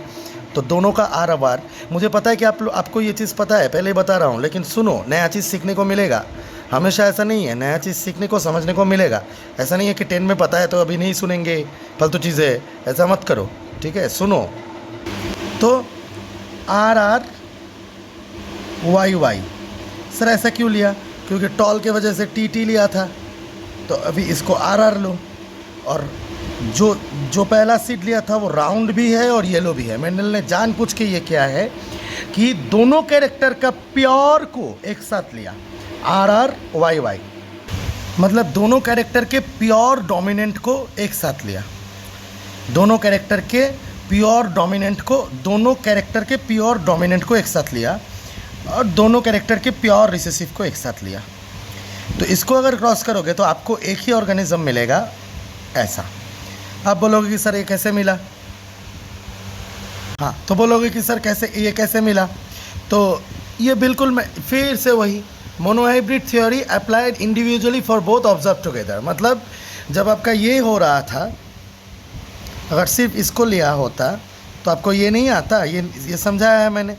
तो दोनों का R। मुझे पता है कि आपको ये चीज़ पता है, पहले ही बता रहा हूँ, लेकिन सुनो, नया चीज़ सीखने को मिलेगा। हमेशा ऐसा नहीं है, नया चीज़ सीखने को, समझने को मिलेगा। ऐसा नहीं है कि 10 में पता है तो अभी नहीं सुनेंगे फालतू चीज़ें, ऐसा मत करो, ठीक है। सुनो, तो R Y सर ऐसा क्यों लिया, क्योंकि टॉल के वजह से TT लिया था, तो अभी इसको R लो। और जो पहला सीड लिया था वो राउंड भी है और येलो भी है। मेंडल ने जानबूझ के ये किया है कि दोनों कैरेक्टर का प्योर को एक साथ लिया, RY, मतलब दोनों कैरेक्टर के प्योर डोमिनेंट को एक साथ लिया, दोनों कैरेक्टर के प्योर डोमिनेंट को एक साथ लिया और दोनों कैरेक्टर के प्योर रिसेसिव को एक साथ लिया। तो इसको अगर क्रॉस करोगे तो आपको एक ही ऑर्गेनिज्म मिलेगा ऐसा। आप बोलोगे कि सर ये कैसे मिला, हाँ तो बोलोगे कि सर ये कैसे मिला, तो ये बिल्कुल मैं फिर से वही monohybrid theory applied individually for both observe together. मतलब जब आपका ये हो रहा था, अगर सिर्फ इसको लिया होता तो आपको ये नहीं आता, ये समझाया है मैंने,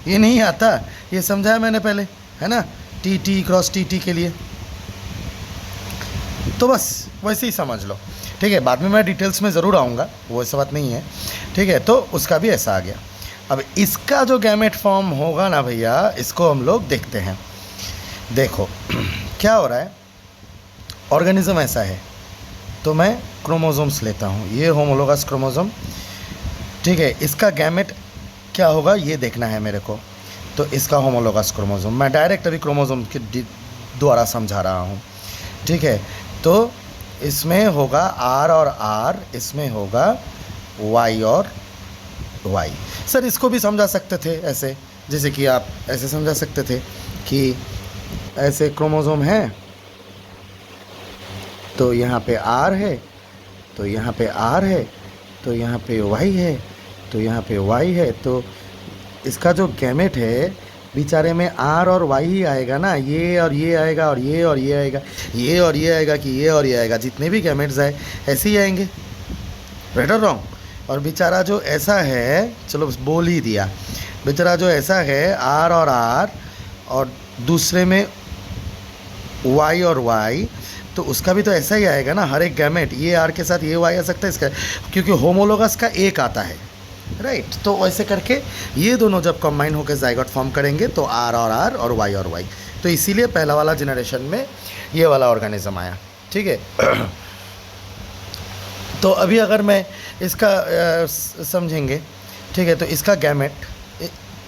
ये नहीं आता, ये समझाया मैंने पहले, है ना, TT क्रॉस TT के लिए। तो बस वैसे ही समझ लो, ठीक है। बाद में मैं डिटेल्स में ज़रूर आऊँगा, वो ऐसा बात नहीं है, ठीक है। तो उसका भी ऐसा आ गया। अब इसका जो गैमेट फॉर्म होगा ना भैया, इसको हम लोग देखते हैं। देखो क्या हो रहा है, ऑर्गेनिज्म ऐसा है, तो मैं क्रोमोसोम्स लेता हूँ, ये होमोलोगस क्रोमोसोम, ठीक है। इसका गैमेट क्या होगा ये देखना है मेरे को, तो इसका होमोलोगस क्रोमोसोम, मैं डायरेक्ट अभी क्रोमोसोम के द्वारा समझा रहा हूँ, ठीक है। तो इसमें होगा आर और आर, इसमें होगा वाई और वाई। सर इसको भी समझा सकते थे ऐसे, जैसे कि आप ऐसे समझा सकते थे कि ऐसे क्रोमोसोम है, तो यहाँ पे आर है, तो यहाँ पे आर है, तो यहाँ पे वाई है, तो यहाँ पे वाई है, तो इसका जो गैमेट है बेचारे में आर और वाई ही आएगा ना, ये और ये आएगा और ये और ये आएगा, ये और ये आएगा कि ये और ये आएगा, जितने भी गैमेट्स आए ऐसे ही आएंगे, राइट और रॉन्ग। और बेचारा जो ऐसा है, चलो बोल ही दिया, बेचारा जो ऐसा है आर और दूसरे में वाई और वाई, तो उसका भी तो ऐसा ही आएगा ना, हर एक गैमेट ये आर के साथ ये वाई आ सकता है इसका, क्योंकि होमोलोगस का एक आता है, राइट। तो वैसे करके ये दोनों जब कंबाइन होकर जाइगोट फॉर्म करेंगे तो आर और वाई, तो इसीलिए पहला वाला जनरेशन में ये वाला ऑर्गेनिज्म आया, ठीक है। तो अभी अगर मैं इसका समझेंगे, ठीक है, तो इसका गैमेट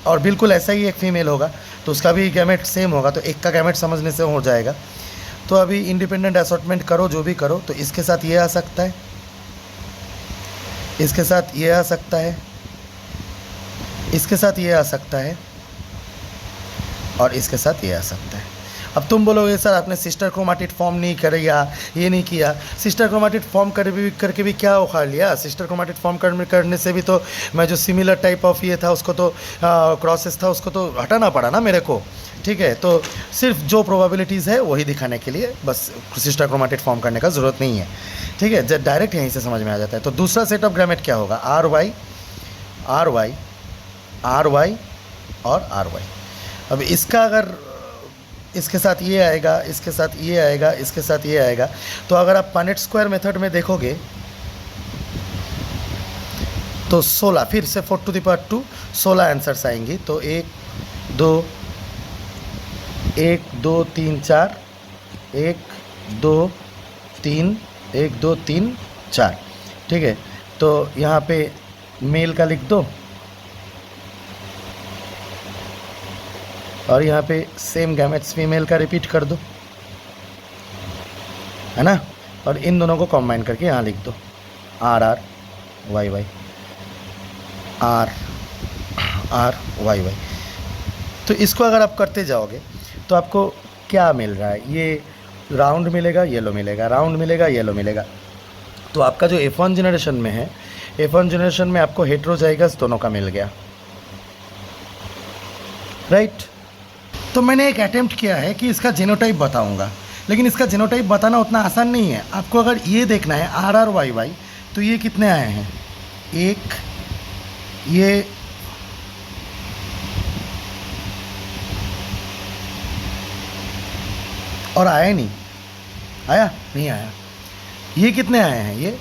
और बिल्कुल ऐसा ही एक फीमेल होगा तो उसका भी गैमेट सेम होगा, तो एक का गैमेट समझने से हो जाएगा। तो अभी इंडिपेंडेंट असॉर्टमेंट करो जो भी करो, तो इसके साथ ये आ सकता है, इसके साथ ये आ सकता है, इसके साथ ये आ सकता है, और इसके साथ ये आ सकता है। अब तुम बोलोगे सर आपने सिस्टर क्रोमाटिड फॉर्म नहीं करे या ये नहीं किया, सिस्टर क्रोमाटिड फॉर्म करके भी क्या उखाड़ लिया, सिस्टर क्रोमाटिड फॉर्म करने से भी तो मैं जो सिमिलर टाइप ऑफ ये था उसको तो क्रॉसेस था उसको तो हटाना पड़ा ना मेरे को, ठीक है। तो सिर्फ जो प्रोबेबिलिटीज़ है वही दिखाने के लिए बस सिस्टर क्रोमाटिड फॉर्म करने का ज़रूरत नहीं है, ठीक है, जब डायरेक्ट यहीं से समझ में आ जाता है। तो दूसरा सेट ऑफ गैमेट क्या होगा, R Y R Y R Y और आर वाई। अब इसका अगर इसके साथ ये आएगा, इसके साथ ये आएगा, इसके साथ ये आएगा, तो अगर आप पनेट स्क्वायर मेथड में देखोगे तो 16, फिर से 4 to the power 2 16 आंसर्स आएंगी। तो 1 2 3 4 1 2 3 1 2 3 4, ठीक है। तो यहाँ पे मेल का लिख दो और यहाँ पे सेम गैमेट्स फीमेल का रिपीट कर दो, है ना, और इन दोनों को कॉम्बाइन करके यहाँ लिख दो R Y Y R Y Y. तो इसको अगर आप करते जाओगे तो आपको क्या मिल रहा है, ये राउंड मिलेगा, येलो मिलेगा, राउंड मिलेगा, येलो मिलेगा। तो आपका जो F1 जनरेशन में है, F1 जनरेशन में आपको हेट्रोजाइगस दोनों का मिल गया, राइट। तो मैंने एक अटेम्प्ट किया है कि इसका जीनोटाइप बताऊंगा, लेकिन इसका जीनोटाइप बताना उतना आसान नहीं है। आपको अगर ये देखना है आर वाई वाई, तो ये कितने आए हैं, एक, ये और आया नहीं, आया नहीं आया, ये कितने आए हैं, ये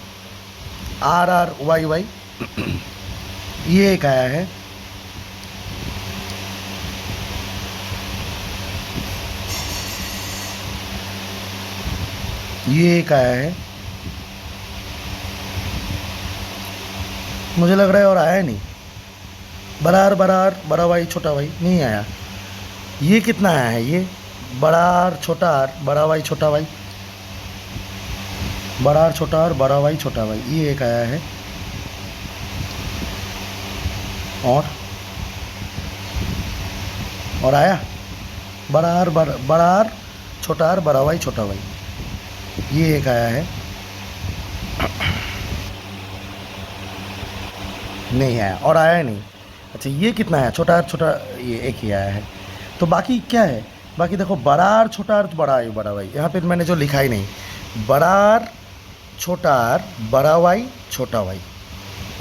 आर वाई वाई, ये एक आया है, ये एक आया है, मुझे लग रहा है और आया नहीं, बड़ा वाई छोटा वाई नहीं आया। ये कितना आया है, ये बड़ा आर छोटा आर बड़ा वाई छोटा वाई, बड़ा आर छोटा आर बड़ा वाई छोटा वाई, ये एक आया है। और आया बड़ा आर छोटा आर बड़ा वाई छोटा वाई, ये एक आया है, नहीं आया और आया नहीं। अच्छा ये कितना है, छोटा ये एक ही आया है। तो बाकी क्या है, बाकी देखो बड़ा आर छोटा आर बड़ा वाई, यहाँ पे मैंने जो लिखा ही नहीं, बड़ा आर छोटा आर बड़ा वाई छोटा वाई,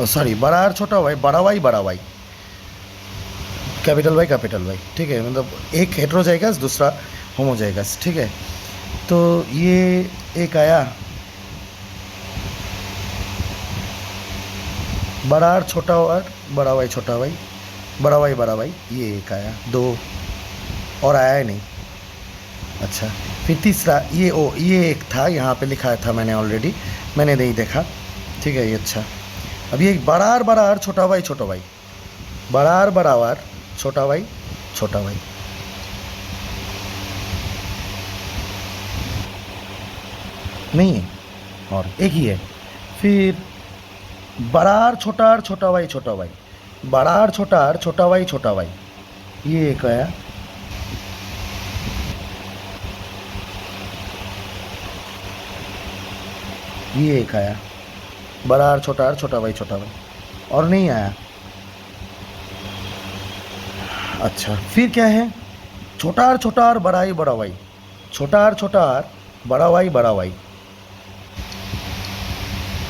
सॉरी बड़ा आर छोटा वाई बड़ा वाई कैपिटल वाई, ठीक है, मतलब एक हेट्रोजाइगस दूसरा होमोजाइगस, ठीक है। तो ये एक आया बड़ा आर छोटा आर बड़ा वाई छोटा वाई बड़ा वाई, ये एक आया, दो और आया नहीं। अच्छा फिर तीसरा ये एक था, यहाँ पे लिखा था मैंने ऑलरेडी, मैंने नहीं देखा, ठीक है, ये अच्छा। अब ये बड़ा आर छोटा वाई बड़ा आर छोटा वाई, नहीं है, और एक ही है। फिर बड़ा आर छोटा वाई छोटा वाई, बड़ा आर छोटा वाई छोटा वाई, ये एक आया। ये एक आया, बड़ा आर छोटा वाई छोटा वाई, और नहीं आया। अच्छा, फिर क्या है, छोटा आर बड़ा आई बड़ा वाई, छोटा आर बड़ा वाई,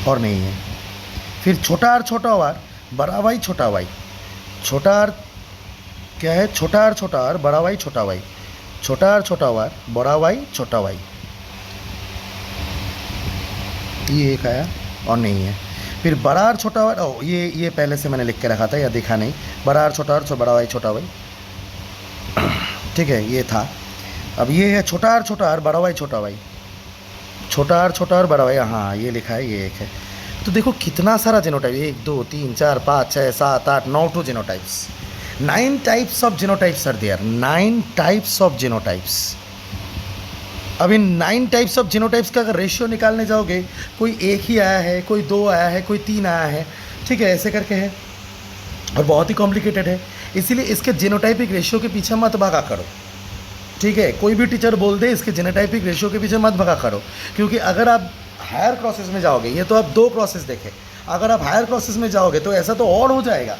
और नहीं है। फिर छोटा आर बड़ा वाई छोटा वाई, छोटा आर क्या है, छोटा आर बड़ा वाई छोटा वाई, छोटा आर बड़ा वाई छोटा वाई, ये एक आया, और नहीं है। फिर बड़ा आर छोटा वाई, ओ ये पहले से मैंने लिख के रखा था या देखा नहीं, बड़ा आर बड़ा वाई छोटा वाई, ठीक है, ये था। अब ये है छोटा आर बड़ा वाई छोटा वाई, छोटा आर बड़ा वाई, हाँ ये लिखा है, ये एक है। तो देखो कितना सारा genotype, 1 2 3 4 5 6 7 8 9 two genotypes, 9 types of genotypes are there, 9 types of genotypes. अब इन 9 टाइप्स ऑफ जीनोटाइप्स का अगर रेशियो निकालने जाओगे, कोई 1 ही आया है, कोई 2 आया है, कोई 3 आया है, ठीक है, ऐसे करके है, और बहुत ही कॉम्प्लिकेटेड है। इसीलिए इसके जीनोटाइपिक रेशियो के पीछे मत भागा करो, ठीक है। कोई भी टीचर बोल दे इसके जीनोटाइपिक रेशियो के पीछे मत भागा करो, क्योंकि अगर आप हायर क्रॉसेस में जाओगे, ये तो आप 2 क्रॉसेस देखे, अगर आप हायर क्रॉसेस में जाओगे तो ऐसा तो और हो जाएगा,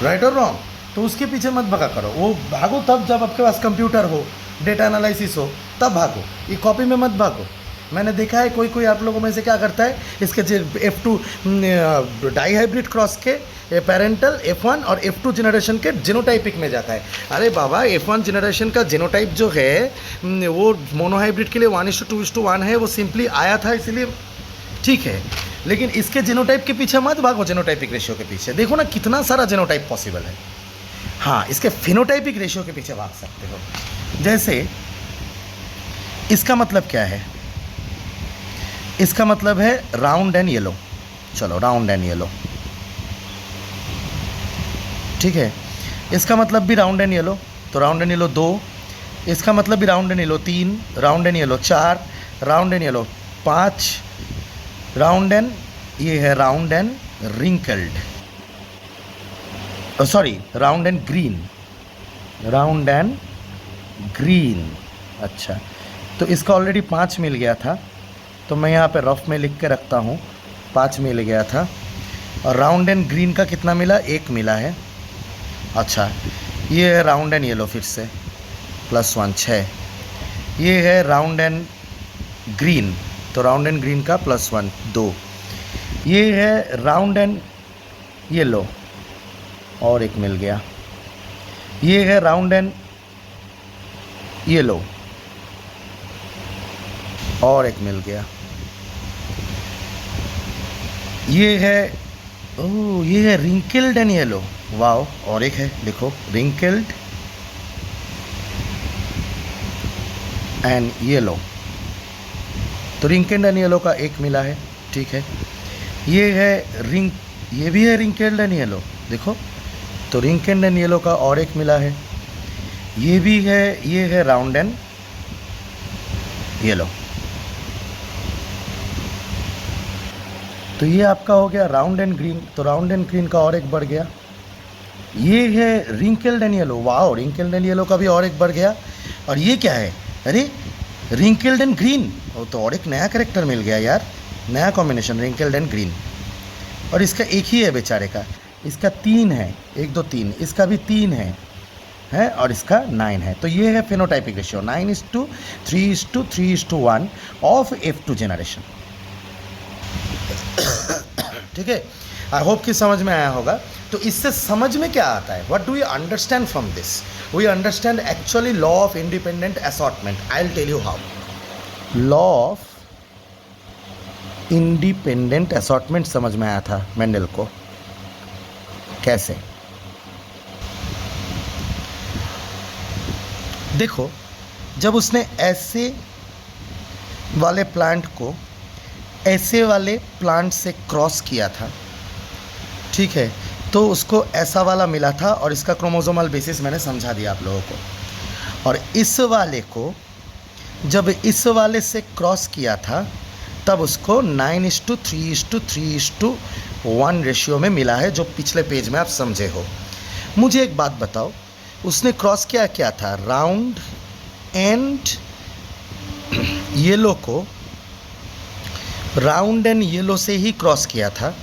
राइट और रॉन्ग। तो उसके पीछे मत भागा करो, वो भागो तब जब आपके पास कंप्यूटर हो, डेटा एनालिसिस हो, तब भागो, ये कॉपी में मत भागो। मैंने देखा है कोई आप लोगों में से क्या करता है, इसके F2 डाई हाइब्रिड क्रॉस के पेरेंटल F1 और F2 जनरेशन के जीनोटाइपिक में जाता है। अरे बाबा, F1 जनरेशन का जीनोटाइप जो है वो मोनोहाइब्रिड के लिए 1:2:1 है, वो सिंपली आया था इसलिए ठीक है, लेकिन इसके जीनोटाइप के पीछे मत भागो, जीनोटाइपिक रेशियो के पीछे। देखो ना कितना सारा जीनोटाइप पॉसिबल है। हाँ, इसके फिनोटाइपिक रेशियो के पीछे भाग सकते हो। जैसे इसका मतलब क्या है, इसका मतलब है राउंड एंड येलो, चलो राउंड एंड येलो, ठीक है। इसका मतलब भी राउंड एंड येलो, तो राउंड एंड येलो 2, इसका मतलब भी round and yellow 3, round and yellow 4, round and yellow 5, round and, ये है round and wrinkled, sorry round and green, round and green. अच्छा, तो इसका ऑलरेडी 5 मिल गया था, तो मैं यहाँ पे रफ में लिख के रखता हूँ, 5 मिल गया था। और राउंड एंड ग्रीन का कितना मिला, 1 मिला है। अच्छा, ये है राउंड एंड येलो, फिर से +1 6, ये है राउंड एंड ग्रीन, तो राउंड एंड ग्रीन का +1 2, ये है राउंड एंड येलो और 1 मिल गया, ये है राउंड एंड येलो और 1 मिल गया, ये है, ओह ये है रिंकल्ड एंड येलो, वाओ, और 1 है, देखो रिंकल्ड एंड येलो, तो रिंकल्ड एंड येलो का 1 मिला है, ठीक है। ये है ये भी है रिंकल्ड एंड येलो, देखो, तो रिंकल्ड एंड येलो का और 1 मिला है, ये भी है, ये है राउंड एंड येलो, तो ये आपका हो गया राउंड एंड ग्रीन, तो राउंड एंड ग्रीन का और 1 बढ़ गया। ये है wrinkled and yellow, wow, wrinkled and yellow का भी और 1 बढ़ गया। और ये क्या है, अरे रिंकल्ड एंड ग्रीन, वो तो और 1 नया कैरेक्टर मिल गया यार, नया कॉम्बिनेशन, रिंकल्ड एंड ग्रीन। और इसका 1 ही है बेचारे का, इसका 3 है, 1 2 3, इसका भी 3 है और इसका 9 है। तो ये है phenotypic ratio 9:3:3:1 of F2 generation, ठीक है। आई होप कि समझ में आया होगा। तो इससे समझ में क्या आता है, what do you understand from this? We understand actually law of independent assortment. I will tell you how. Law of independent assortment समझ में आया था मेंडल को, कैसे? देखो, जब उसने ऐसे वाले प्लांट को ऐसे वाले प्लांट से क्रॉस किया था, ठीक है, तो उसको ऐसा वाला मिला था और इसका क्रोमोसोमल बेसिस मैंने समझा दिया आप लोगों को। और इस वाले को जब इस वाले से क्रॉस किया था तब उसको 9:3:3:1 रेशियो में मिला है, जो पिछले पेज में आप समझे हो। मुझे एक बात बताओ, उसने क्रॉस क्या था? राउंड एंड येलो को राउंड एंड येलो से ही क्रॉस किया था।